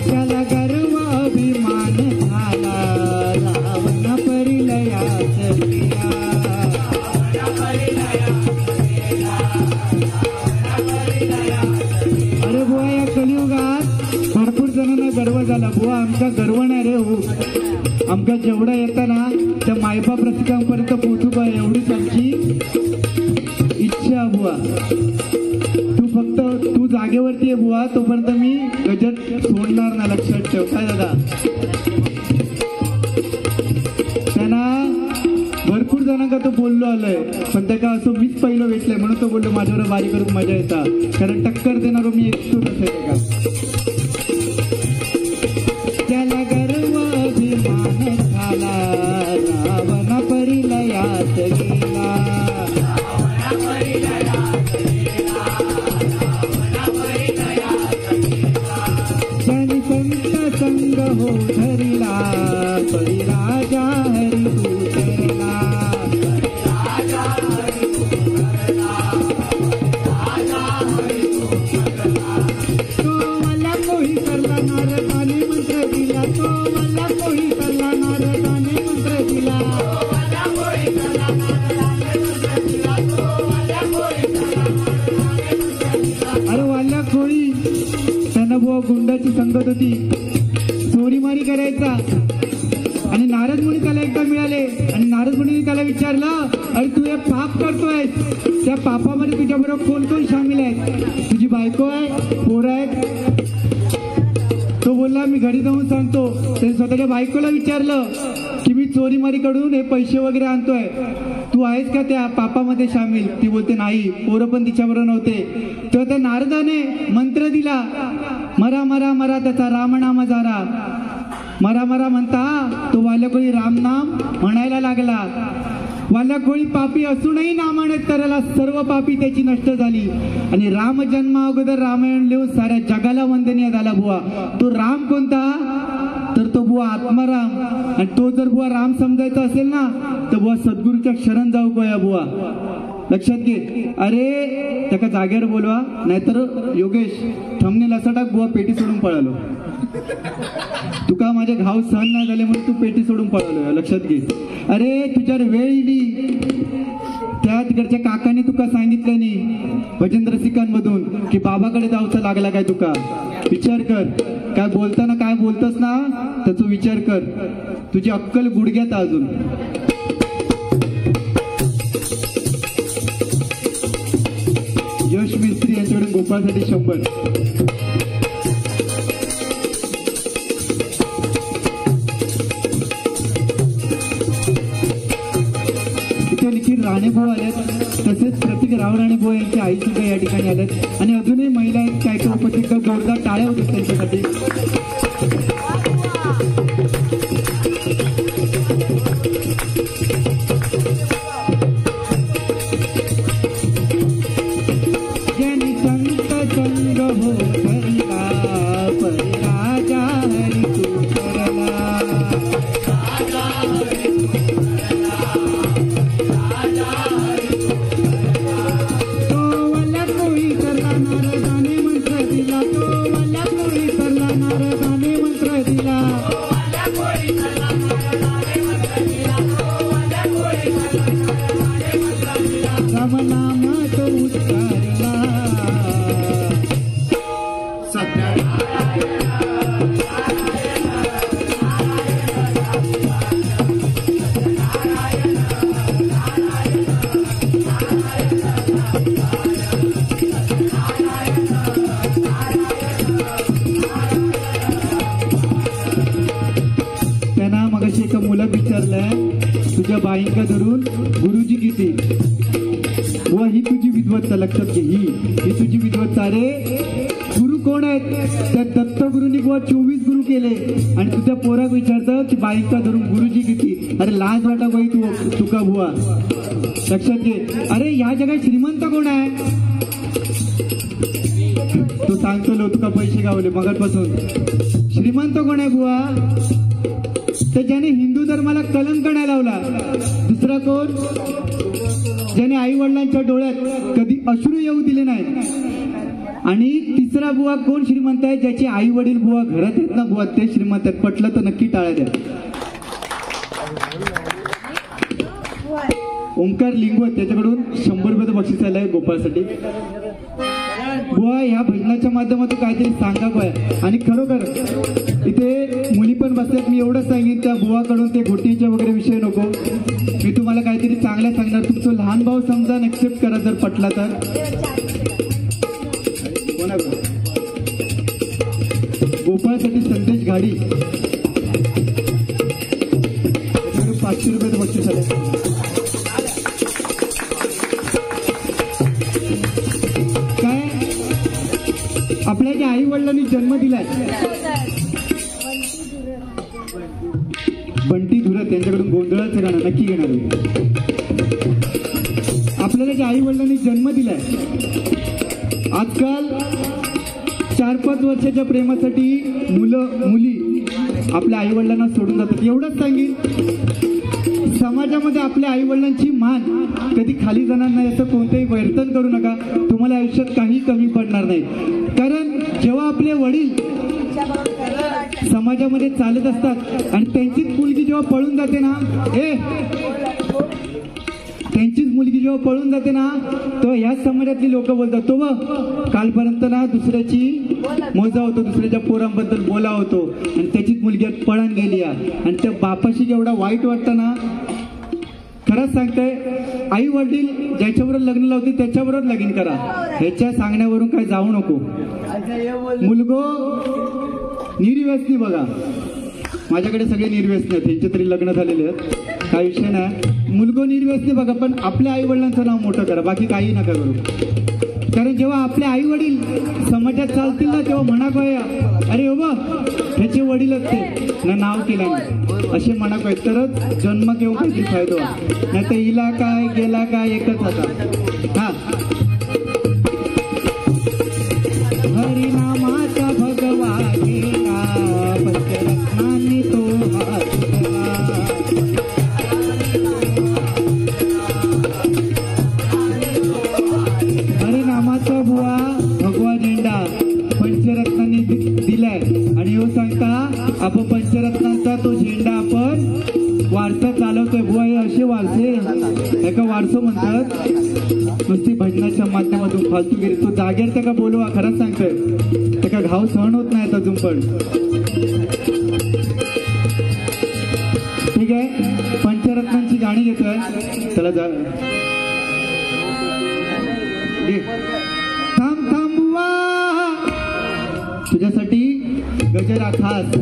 त्याला गर्व अभिमान झाला, रावण परिलयास गेला. अरे बुवा, या कलियुगात भरपूर जणांना गर्व झाला. बुवा आमचा गर्व नाही रे हो, आमका जेवढा येता ना त्या मायबाप रसिकांपर्यंत पोहोचू का, एवढीच आमची इच्छा. बुवा तू फक्त तू जागेवरती आहे बुवा, तोपर्यंत मी गजर सोडणार ना, लक्षात ठेव. काय दादा, त्यांना भरपूर जणांका तो बोललो आलोय, पण त्या का असं मीच पहिलं वेचलंय म्हणून तो बोललो माझ्यावर बारी करून मजा येता. कारण टक्कर देणारो मी एकटूच असेल का. त्याला गर्व अभिमान झाला, रावण परिलयास गेला. ज्यानी संत संग हो धरिला, परिराजा हरी उतरला. तो मला कोही करला नारदाने मंत्र दिला, तो मला कोही करला नारदाने मंत्र दिला. अरे वाल्या खोळी, त्यांना बुवा गुंडाची संगत होती, चोरीमारी करायचा. आणि नारद मुनी त्याला एकदा मिळाले आणि नारद मुनी त्याला विचारलं, अरे तू हे पाप करतोय, त्या पापामध्ये तुझ्याबरोबर कोण कोण सामील आहेत. तुझी बायको आहे, पोरं आहेत. तो बोलला मी घरी जाऊन सांगतो. त्याने स्वतःच्या बायकोला विचारलं की मी चोरीमारी कडून हे पैसे वगैरे आणतोय, तू आहेस का त्या पापामध्ये सामील. ती बोलते नाही, पोरं पण तिच्याबरोबर नव्हते. तेव्हा त्या नारदाने मंत्र दिला, मरा मरा मरा त्याचा रामनाम जारा. मरा मरा म्हणता तो वाल्याकोळी रामनाम म्हणायला लागला. वाल्याकोळी पापी असूनही नामाने तरला सर्व पापी त्याची नष्ट झाली. आणि राम जन्मा अगोदर रामायण लिहून साऱ्या जगाला वंदनीय झाला बुवा. तो राम कोणता, तर तो बुवा आत्माराम. आणि तो जर बुवा राम समजायचा असेल ना तर बुवा सद्गुरूच्या शरण जाऊ गया बुवा. लक्षात घे. अरे त्याका जागेवर बोलवा, नाहीतर योगेश थंबनेल असं टाक, बुवा पेटी सोडून पळालो. तुका माझे घाव सहन नाही झाले म्हणून तू पेटी सोडून पळालो. लक्षात घे. अरे तुझ्यावर वेळ येईल. त्या तिकडच्या काकाने तुका सांगितलं नाही भजन रसिकांमधून की बाबाकडे जाऊचा लागला काय. तुका विचार कर, काय बोलताना काय बोलतस ना त्याचा विचार कर. तुझी अक्कल गुडघ्यात अजून. यश मिस्त्री यांच्याकडे गोपाळसाठी 100. इथे निखिल राणेभाऊ आलेत, तसेच प्रतीक रावराणेभाऊ यांची आई सुद्धा या ठिकाणी आलेत आणि अजूनही महिला आहेत काय काय उपस्थित. जोरदार टाळ्या होतात त्यांच्यासाठी. तुझ्या बाईंका धरून गुरुजी किती. व ही तुझी विद्वत्ता. लक्षात घे, ही तुझी विद्वत्ता. अरे गुरु कोण आहेत? त्या दत्तगुरूंनी बुवा 24 गुरु केले आणि तुझ्या पोराक विचारतं की बाईंका धरून गुरुजी किती. अरे लाज वाटा बाई तुका बुवा. लक्षात घे. अरे या जगात श्रीमंत कोण आहे? तू सांगतो तुका पैसे गावले मगापासून. श्रीमंत कोण आहे बुवा? तर ज्याने हिंदू धर्माला कलंक नाही लावला. दुसरा कोण? ज्याने आई वडिलांच्या डोळ्यात कधी अश्रू येऊ दिले नाही. आणि तिसरा बुवा कोण श्रीमंत आहे? ज्याचे आई वडील बुवा घरात आहेत ना बुवा, ते श्रीमंत आहेत. पटलं तर नक्की टाळ्या द्या. ओंकार लिंगवत त्याच्याकडून 100 रुपयाचं बक्षीस आलंय गोपाळसाठी. बुवा ह्या भजनाच्या माध्यमातून काहीतरी सांगा बुवा. आणि खरोखर इथे मुली पण बसतात. मी एवढंच सांगेन त्या बुवाकडून ते घोटीच्या वगैरे विषय नको. मी तुम्हाला काहीतरी चांगलं सांगणार. तुमचं लहान भाऊ समजा एक्सेप्ट करा जर पटला तर. गोपाळसाठी संदेश घाडी 500 रुपयाचं बक्षीस आलं. काय आपल्या ज्या आई वडिलांनी जन्म दिलाय बंटी धुरत त्यांच्याकडून गोंधळाचं गाणं नक्की घेणार आहे. आपल्याला ज्या आई वडिलांनी जन्म दिलाय, आजकाल 4-5 वर्षाच्या प्रेमासाठी मुलं मुली आपल्या आई वडिलांना सोडून जातात. एवढंच सांगेन, समाजामध्ये आपल्या आई वडिलांची मान कधी खाली जाणार नाही. असं कोणतंही वर्तन करू नका. तुम्हाला आयुष्यात काही कमी पडणार नाही. कारण जेव्हा आपले वडील समाजामध्ये चालत असतात आणि त्यांचीच मुलगी जेव्हा पळून जाते ना, त्यांचीच मुलगी जेव्हा पळून जाते ना, तेव्हा याच समाजातली लोक बोलतात, तो कालपर्यंत ना दुसऱ्याची मोजा होतो, दुसऱ्याच्या पोरांबद्दल बोला होतो आणि त्याचीच मुलगी पळून गेली. आणि त्या बापाशी जेवढा वाईट वाटतं ना, खरंच सांगताय, आई वडील ज्याच्याबरोबर लग्न लावते त्याच्याबरोबर लगीन करा. ह्याच्या सांगण्यावरून काय जाऊ नको. मुलगो निर्व्यसनी बघा, माझ्याकडे सगळे निर्व्यसनी आहेत, त्यांचे तरी लग्न झालेले आहेत, काही विषय नाही. मुलगो निर्व्यसनी बघा, पण आपल्या आई वडिलांचं नाव मोठं करा, बाकी काही नका करू. कारण जेव्हा आपले आई वडील समाजात चालतील ना, तेव्हा म्हणा काय, अरे हो बा ह्याचे वडीलच ते नाव केलं असे म्हणा काय, तरच जन्म केव्हा काहीतरी फायदा. नाही तर हिला काय गेला काय एकच होता. हा, हरिनामाचा भगवा गेला पंचरत्नांनी तो हातला. पंचरत्नांचा तो झेंडा आपण वारसा चालवतोय बुवा. हे असे वारसे एका वारसो म्हणतात नुसती भजनाच्या माध्यमातून फालतूगिरी. तो जागेर त्याका बोलवा, खरंच सांगतोय त्याका घाव सहन होत नाहीत अजून पण. ठीक आहे, पंचरत्नांची गाणी घेतोय. चला जा. थांब थांब बुवा तुझ्यासाठी गजरा खास.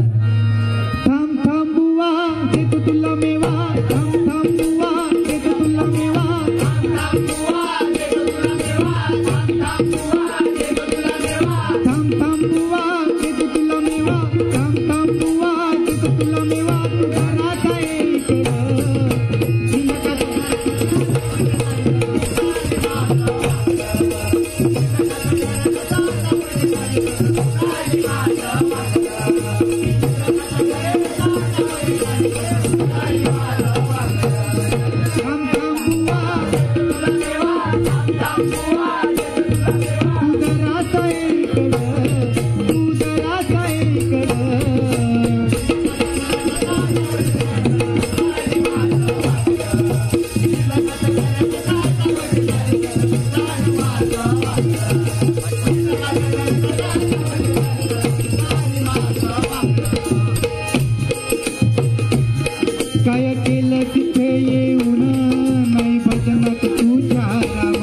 थांब थांब बुवा देतो तुला मेवा. थांब थांब बुवा देतो तुला मेवा. थांब थांब बुवा देतो तुला मेवा. थांब थांब बुवा देतो तुला मेवा. घराचा इकडं काय केलं तिथे येऊन नाही भजनात तुझ्या राम.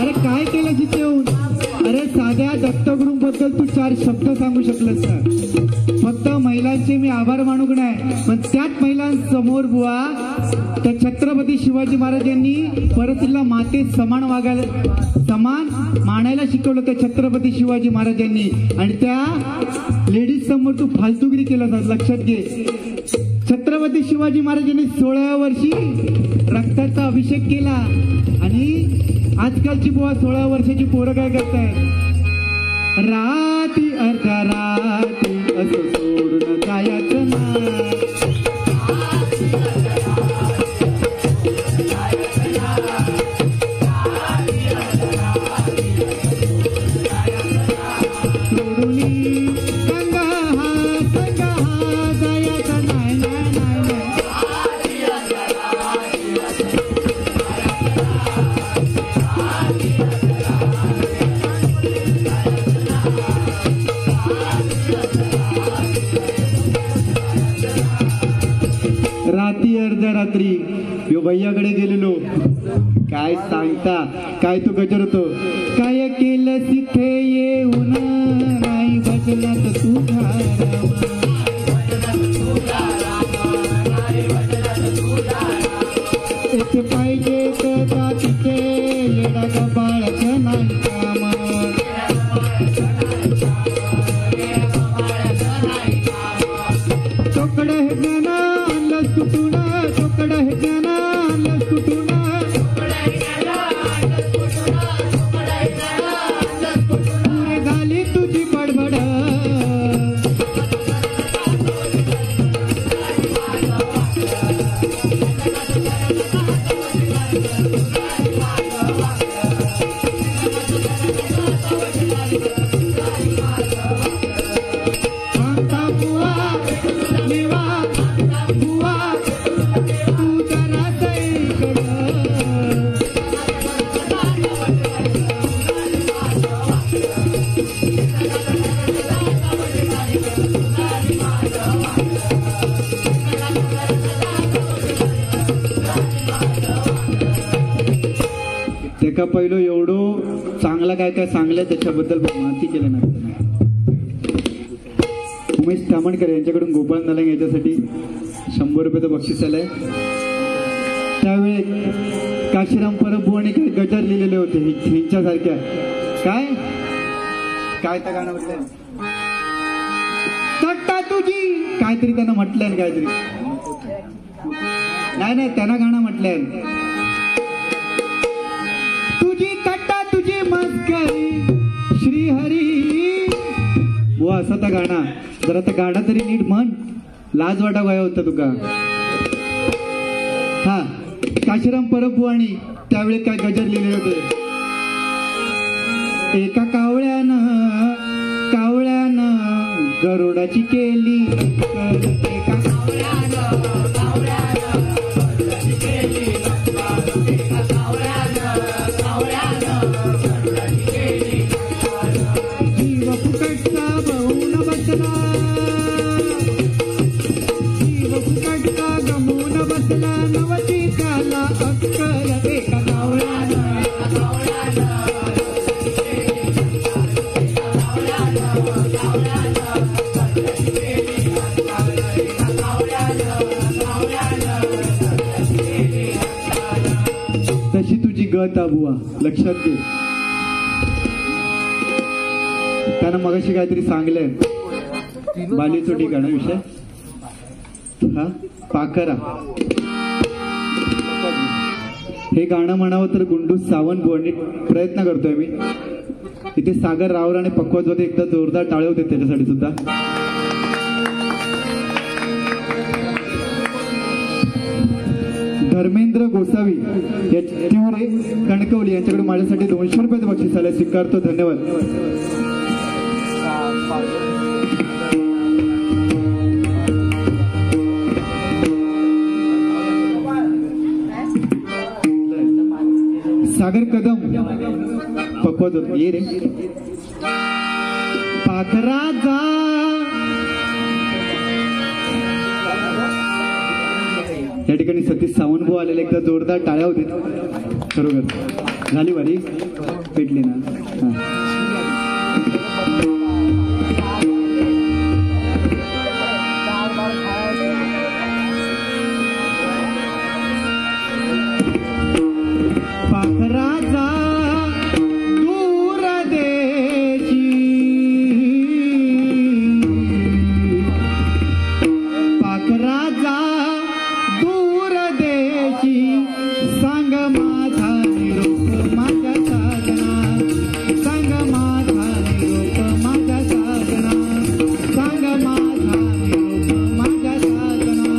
अरे काय केलं तिथे येऊन? अरे साध्या दत्तगुरूंबद्दल तू 4 शब्द सांगू शकलस ना. फक्त महिलांचे मी आभार मानू का नाही, पण त्याच महिलांसमोर बुवा त्या छत्रपती शिवाजी महाराज यांनी परिस्थितीला माते समान वागायला समान मानायला शिकवलं त्या छत्रपती शिवाजी महाराजांनी. आणि त्या लेडीज समोर तू फालतूगिरी केला. लक्षात घे, छत्रपती शिवाजी महाराजांनी 16व्या वर्षी रक्ताचा अभिषेक केला. आणि आजकालची बुवा 16 वर्षाची पोरं काय करताय? राती अर्ध्या राती असं सोडून जायचं ना. राती अर्ध्या रात्री यो भैयाकडे गेलेलो. काय सांगता, काय तू गजर होतो. काय केलं तिथे येऊन नाही भजनात तुझा इथे पाहिजे तर तिथे येडा गबाळाचं नाही काम. तोकडं हे ज्ञान आणलंस कुठून. तोकडं हे ज्ञान आणलंस कुठून. पुरे झाली तुझी बडबड. एका पहिलं एवढं चांगला काय काय सांगलं त्याच्याबद्दल माहिती केलं नाही. उमेश तामणकर यांच्याकडून गोपाळ नालंग याच्यासाठी 100 रुपयाचं बक्षीस आलंय. त्यावेळी काशीराम परब आणि काही गजर लिहिलेले होते ह्यांच्यासारख्या. काय काय त्या गाणं म्हटलंय, तट्टा तुझी काहीतरी त्यांना म्हटलंय. काहीतरी नाही त्यांना गाणं म्हटलंय, तुझी तट्टा तुझी मस्करी श्रीहरी बुवा असा त्या गाणा. जरा त्या गाणं तरी नीट म्हण, लाज वाटा वया होता तुका. हा काशीराम परब आणि त्यावेळी काय गजर लिहिले होते. एका कावळ्यानं कर्जाची केली नक्कल एका जीव फुकटचा बहुन बसला, जीव फुकटचा गमून बसला, नवशिकाला अक्कल एका कावळ्यानं. तशी तुझी गत बुवा, लक्षात घे. त्यानं मगाशी काहीतरी सांगलंय, बालीचं ठिकाण विषय हा पाखरा. हे गाणं म्हणावं तर गुंडू सावंत बुवांनी प्रयत्न करतोय मी. इथे सागर रावळ आणि पक्वत होते, एकदा जोरदार टाळे होते त्याच्यासाठी सुद्धा. धर्मेंद्र गोसावी तिवरे कणकवली यांच्याकडे माझ्यासाठी 200 रुपये बक्षीस आले, स्वीकारतो, धन्यवाद. सागर कदम पक्वत होत ये रे. पाखरा जा या ठिकाणी सतीश सावंतभाऊ आलेले, एकदा जोरदार टाळ्या होते. खरोखर झाली वारी, पेटली ना. पाखरा जा दूर देशी, पाखरा जा दूर देशी, सांग माझा निरोप माझ्या साजना, सांग माझा निरोप माझ्या साजना, सांग माझा निरोप माझ्या साजना.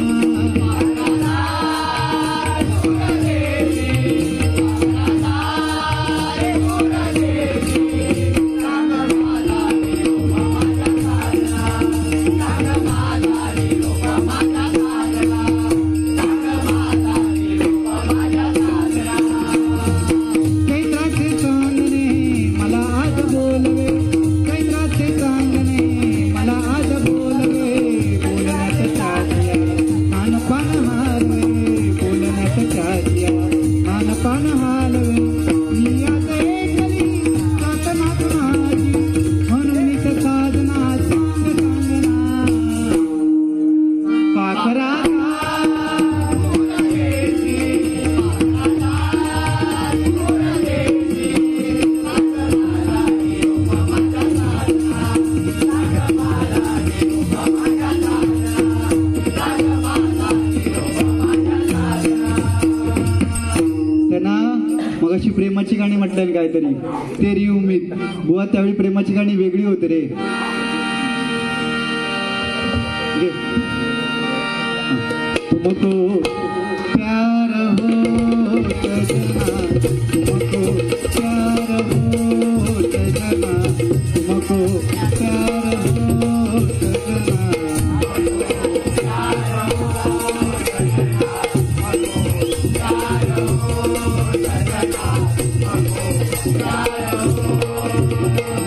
मगाशी प्रेमाची गाणी म्हटलं काहीतरी, तेरी उम्मीद बुवा, त्यावेळी प्रेमाची गाणी वेगळी होते रे. तुमको प्यार हो सजना, तुमको प्यार हो सजना, तुमको प्यार हो सजना.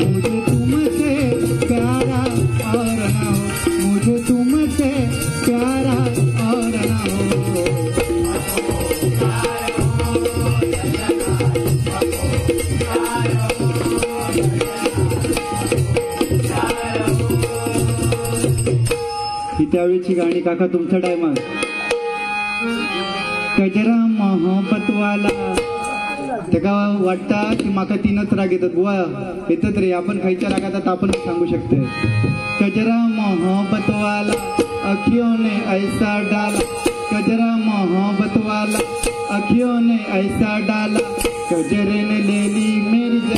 मुझे तुमसे प्यारा और ना हो, मुझे तुमसे प्यारा और ना हो. ही त्यावेळीची गाणी काका तुमच्या टायमात. कजरा मोहब्बत वाला, तेका वाटता की माका 3च राग येतात बुवा, येतात रे. आपण खायच्या रागात आपण सांगू शकतोय. कजरा मोहब्बत वाला अखियों ने ऐसा डाला, कजरा मोहब्बत वाला अखियों ने ऐसा डाला, कजरे ने ले ली मेरी जान.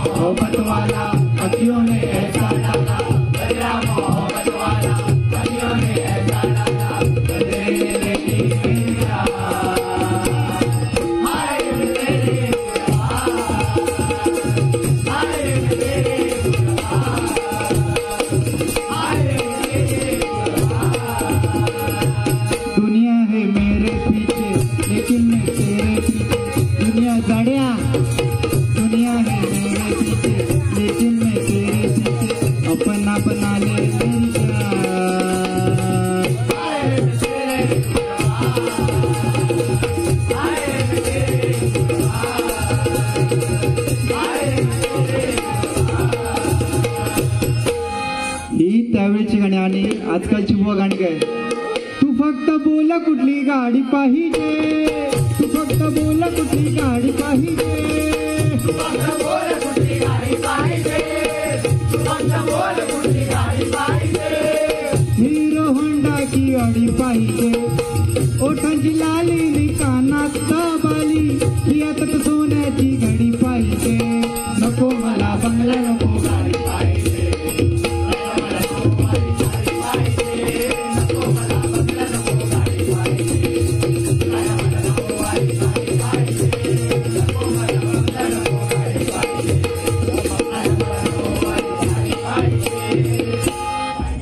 मोहब्बत वाला अखियों ने ऐसा डाला, कजरा मोहब्बत वाला आले तुमच्या ही त्यावेळची गाणी आणि आजकालची बुवा गाणी काय तू फक्त बोला कुठली गाडी पाहिजे तू फक्त बोला कुठली गाडी पाहिजे हिरो होंडा की गाडी पाहिजे ओठांची लाली नि कानात बाली ही आता तर सोन्याची घडी पाहिजे नको मला बंगला नको गाडी पाहिजे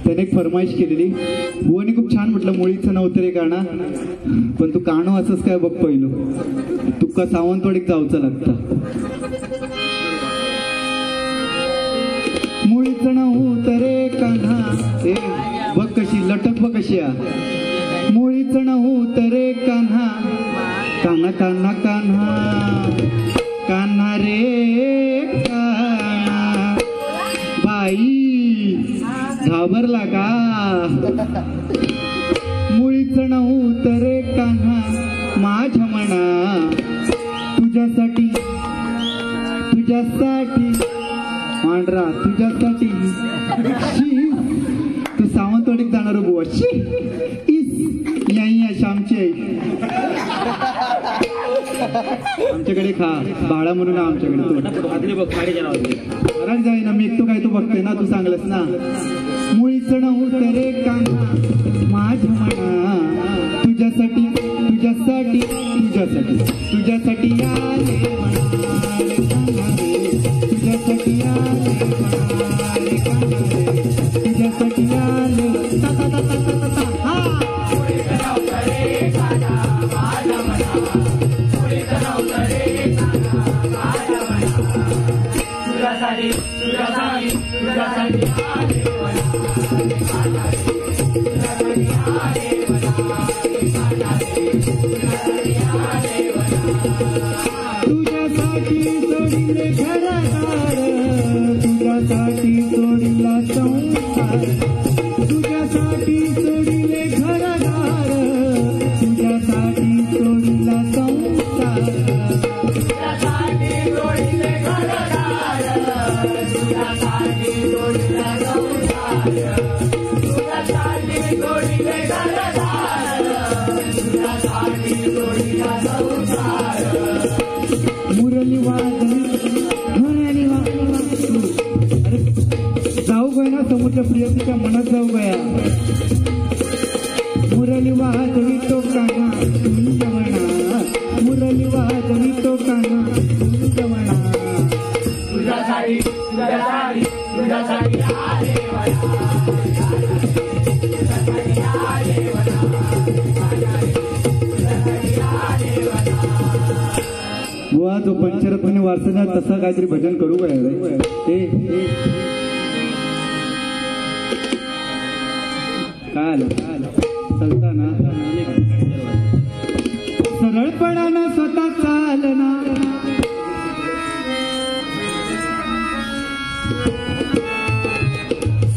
त्याने एक फरमाईश केलेली बुवानी खूप छान म्हटलं मुळीचं नव्हतं रे गाणं पण तू कानो असंच काय बघ पहिलं तुका सावंतवाडीत जाऊचं लागतं मुळीचं नव्हतं रे कान्हा ए बघ कशी लटक बघ कशी मुळीचं नव्हतं रे कान्हा कान्हा कान्हा कान्हा कान्हा रे कान्हा बाई घाबरला का मुळीचं नव्हतं रे कान्हा माझ्या मना तुझ्यासाठी तुझ्यासाठी मांडरा तुझ्यासाठी तू सावंतवाडीत जाणार बुवा इस या श्यामची आई आमच्याकडे खा बाळा म्हणून आमच्याकडे घरात जाई ना मी एकटो काय तू बघते ना तू सांगलस ना मुळीचं नव्हतं रे कान्हा माझ्या मना तुझ्यासाठी तुझ्यासाठी तुझ्यासाठी तुझ्यासाठी आले म्हणाले कान्हा रे तुझ्यासाठी आले म्हणाले कान्हा रे तुझ्यासाठी आले ता ता ता ता ता ता हा तुझ्यासाठी सोडिले घरदार तुझ्यासाठी सोडिला संसार तुझ्यासाठी सोडिले घरदार तुझ्यासाठी सोडिला संसार मुरली वाजवी मुरली वाजवी अरे जाऊ गया ना समुद्र प्रियतीच्या मनात जाऊ गया मुरली वाजवी तो कान्हा तुझ्या मुरली वाजवी तो कान्हा तुझ्या तुझ्यासाठी तुझ्यासाठी तुझ्यासाठी आले बुवा जो पंचरत्नाने वारसाला तसं काहीतरी भजन करू काय रे काय आलं चलता ना सरळपणानं स्वतः चालना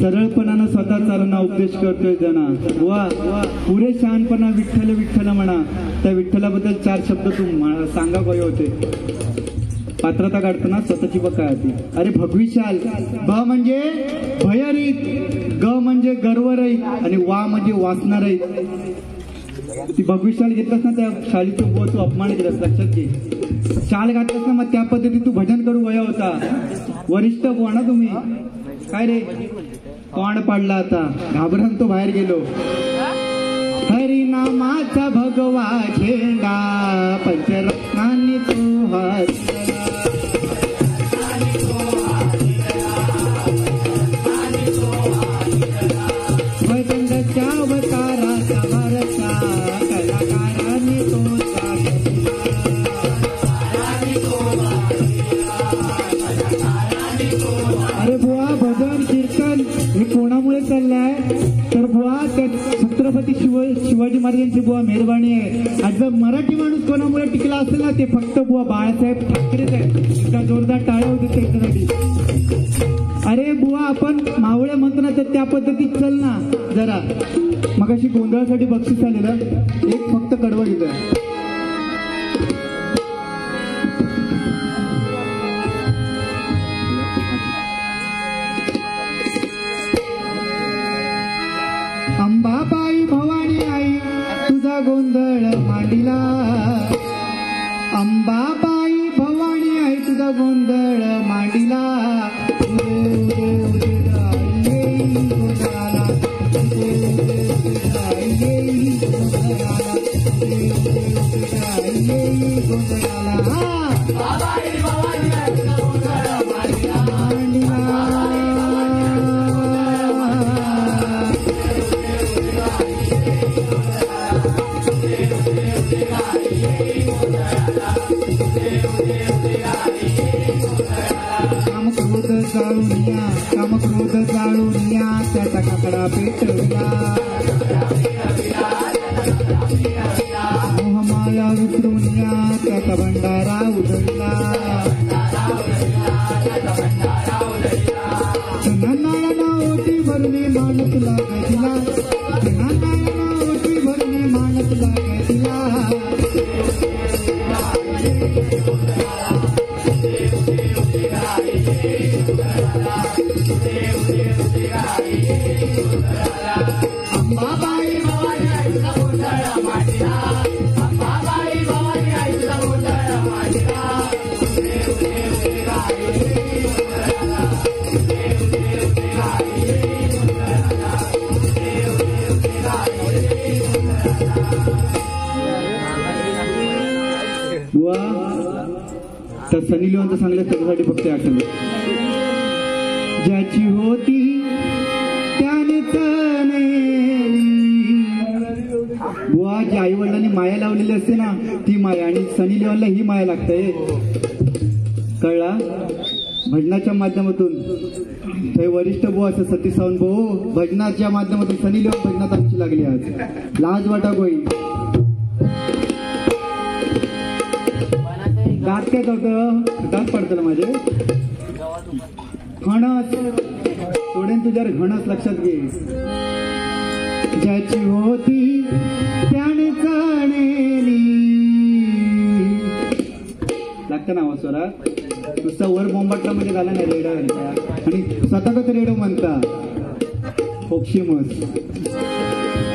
सरळपणानं स्वतः चालना उपदेश करतोय जना वा पुरे शहाणपणा विठ्ठल विठ्ठल म्हणा त्या विठ्ठलाबद्दल 4 शब्द तू सांगा गय होते पात्रता काढताना स्वतःची बघ काय होती अरे भगविशाल ब म्हणजे भयरहित ग म्हणजे गर्वरहित आणि वा म्हणजे वाचणारहित ती भगविशाल घेतलास ना त्या शाळेतून तू अपमान केलास लक्षात घे शाल घातलास ना मग त्या पद्धती तू भजन करू गया होता वरिष्ठ बुवा ना तुम्ही काय रे कोण पडला आता घाबरून तो बाहेर गेलो हरिनामाचा भगवा झेंडा पंचरत्नांनी तो हातला भजनच्या अवताराचा वारसा कलाकारांनी तो अरे बुवा भजन कीर्तन हे कोणामुळे कोणामुळे चाललाय तर बुवा त्या छत्रपती शिवाजी महाराजांची बुवा मेहरबानी आहे. आज जर मराठी माणूस कोणामुळे टिकला असेल ना ते फक्त बुवा बाळासाहेब ठाकरेच आहे. एकदा जोरदार टाळ्या होते त्याच्यासाठी. अरे बुवा आपण मावळे म्हणतो ना तर त्या पद्धतीत चल ना जरा. मगाशी गोंधळासाठी बक्षीस आलेलं एक फक्त कडवं घेतोय. अंबाबाई भवानी आई तुझा गोंधळ मांडिला. अंबाबाई भवानी आई तुझा गोंधळ मांडिला. कामक्रोध जाळूनिया त्याचा काकडा पेटविला. मोहमाया विसरूनिया त्याचा भंडारा उधळला. नारायणा ओटी भरणी मान तुला दिला. नारायणा ओटी भरणी मान तुला दिला. अंबाबाई भवानी आई तुझा गोंधळ मांडिला. अंबाबाई भवानी आई तुझा गोंधळ मांडिला. बुवा तर सनी लिओनचं सांगलं त्याच्यासाठी फक्त आठवलं. ज्याची होती त्यानेच बुवा जी आई वडिलांनी माया लावलेली असते ना ती माया आणि सनी लिओनला ही माया लागते. कळला. भजनाच्या माध्यमातून हे वरिष्ठ बुवा असं सतीश सावंत भाऊ भजनाच्या माध्यमातून सनी लिओन भजनात आमची लागली. आज लाज वाटा गोई दात काय होतं दात पडतं ना माझे घणस सोडेन तुझ्या घणस लक्षात घे. ज्याची होती त्याने जाणेली लागतं ना स्वरात. नुसता वर बोंबाटला म्हणजे झाला नाही रेडा घालता आणि स्वतःच रेडो म्हणता फोक्षी मस.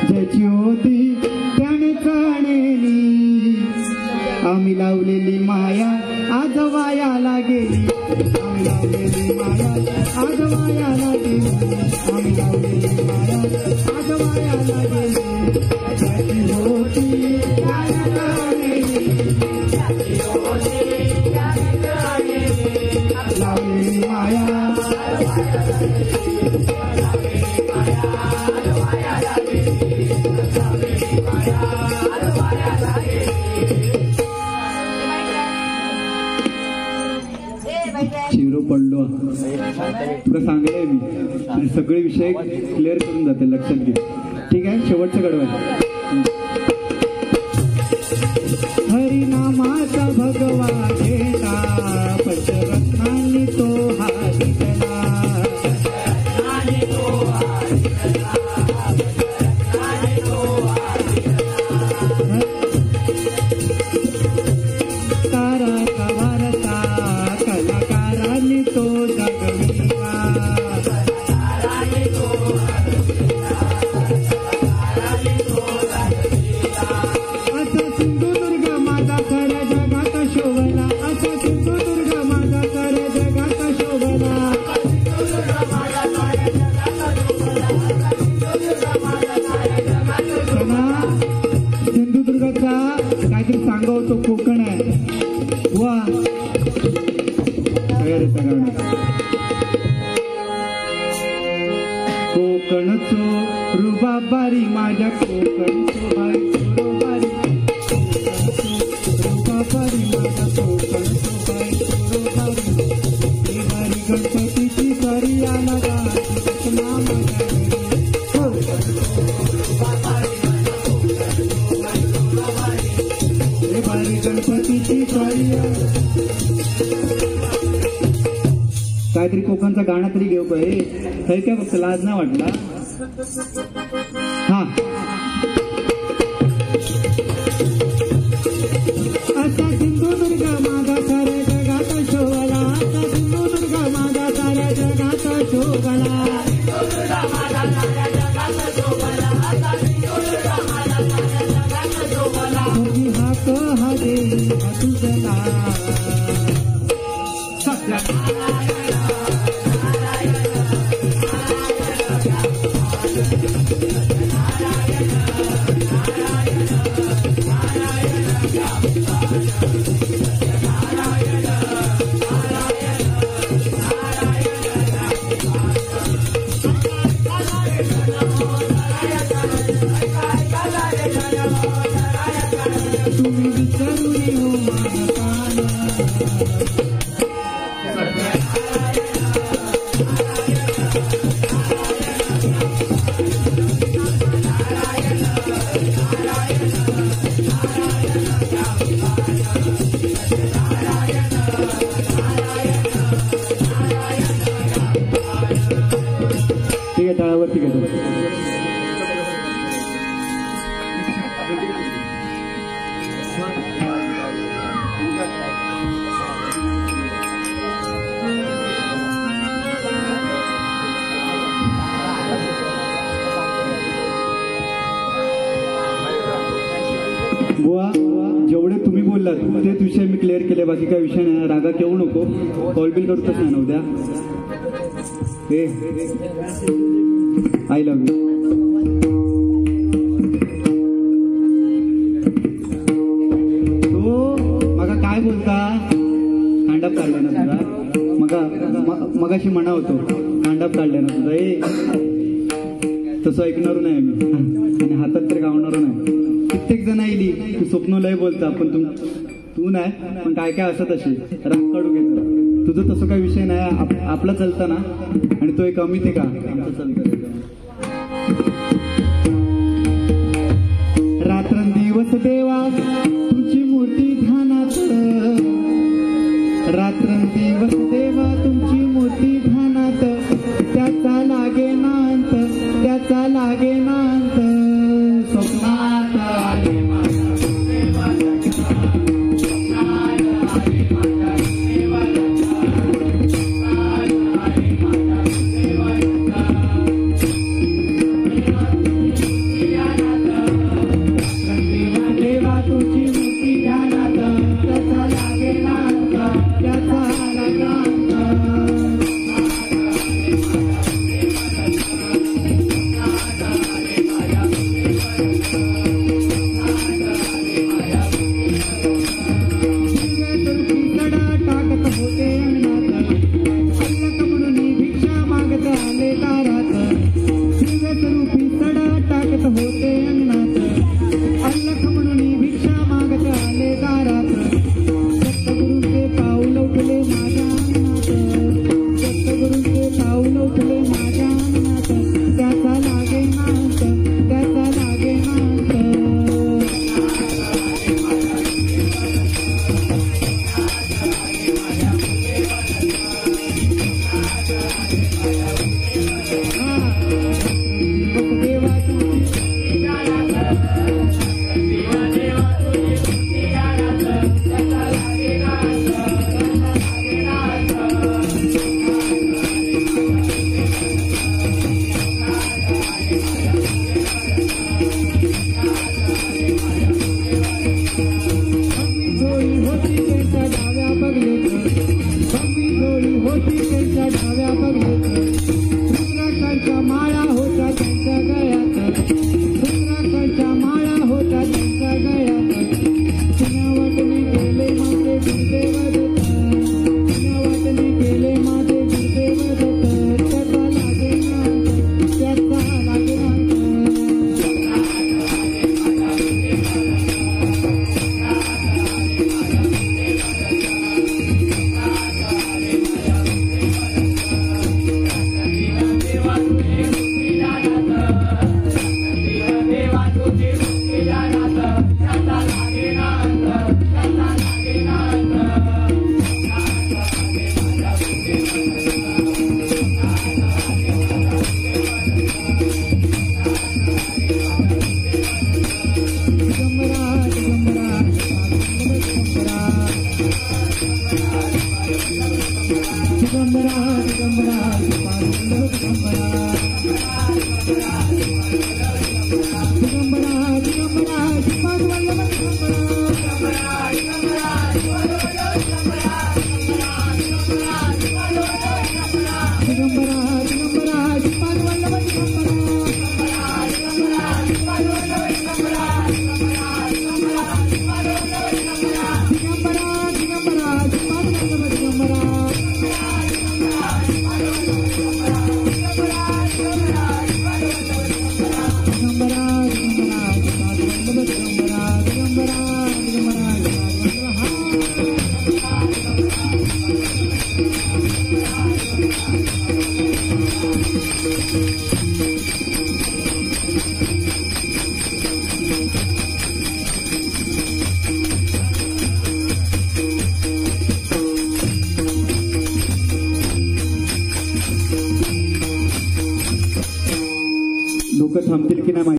ज्याची होती त्याने जाणेली आम्ही लावलेली माया आज वायाला गेली. आम्ही लावलेली माया आज वायाला गेली. आम्ही लावलेली माया आज वायाला गेली. ज्याची होती त्याने जाणेली. लावलेली माया शिरो पडलो तुला सांगलंय मी. सगळे विषय क्लिअर करून जाते लक्षात घे. ठीक आहे. शेवटचं कडवं हरिनामाचा भगवा घेता पंचरत्नांनी तो हारितला. ताराचा वारसा कलाकारांनी तो जगविला. असा सिंधुदुर्ग माझा खऱ्या जगात शोभला. असा सिंधुदुर्ग माझा खऱ्या जगात शोभला. सिंधुदुर्गाचा काहीतरी सांगावं तो कोकण आहे. वा कोकणचो रुबाबारी माझ्या कोकणचो बाई रुबाबारी. रुबाबारी माझ्या कोकणचो बाई रुबाबारी. गणपतीची सरी आला काहीतरी कोकणचा गाणं तरी घेऊ काय हे काय फक्त लाज नाही वाटला हा असा सिंधुदुर्ग माझा साऱ्या जगात शोभला असा सिंधुदुर्ग माझा साऱ्या जगात शोभला तुझी हाक हा दे तुझला तुम्ही विचारूनी हो माझा ठीक आहे टाळावरती घेतो बुवा जेवढे तुम्ही बोललात तेच विषय मी क्लिअर केले बाकी काय विषय नाही रागा घेऊ नको कॉल बिल करतोच नाही ना उद्या हे आय लव्ह यू तो मगा काय बोलता कांडाप काढला ना तुझा मगाशी म्हणा होतो कांडाप काढला ना तुझा तसं ऐकणार नाही मी आणि हातात तर गावणार नाही कित्येक जण आली तू स्वप्न लय बोलता पण तू नाही पण काय काय असत असे राग काढू घेत तुझं तसं काही विषय नाही आपला चालता ना आणि तो एक अमित आहे का आमचं चालतं रात्रंदिवस देवा तुमची मूर्ती ध्यानात रात्रंदिवस देवा तुमची मूर्ती ध्यानात त्याचा लागे नांत त्याचा लागे नांत स्वप्नात आले लोक थांबतील की नाही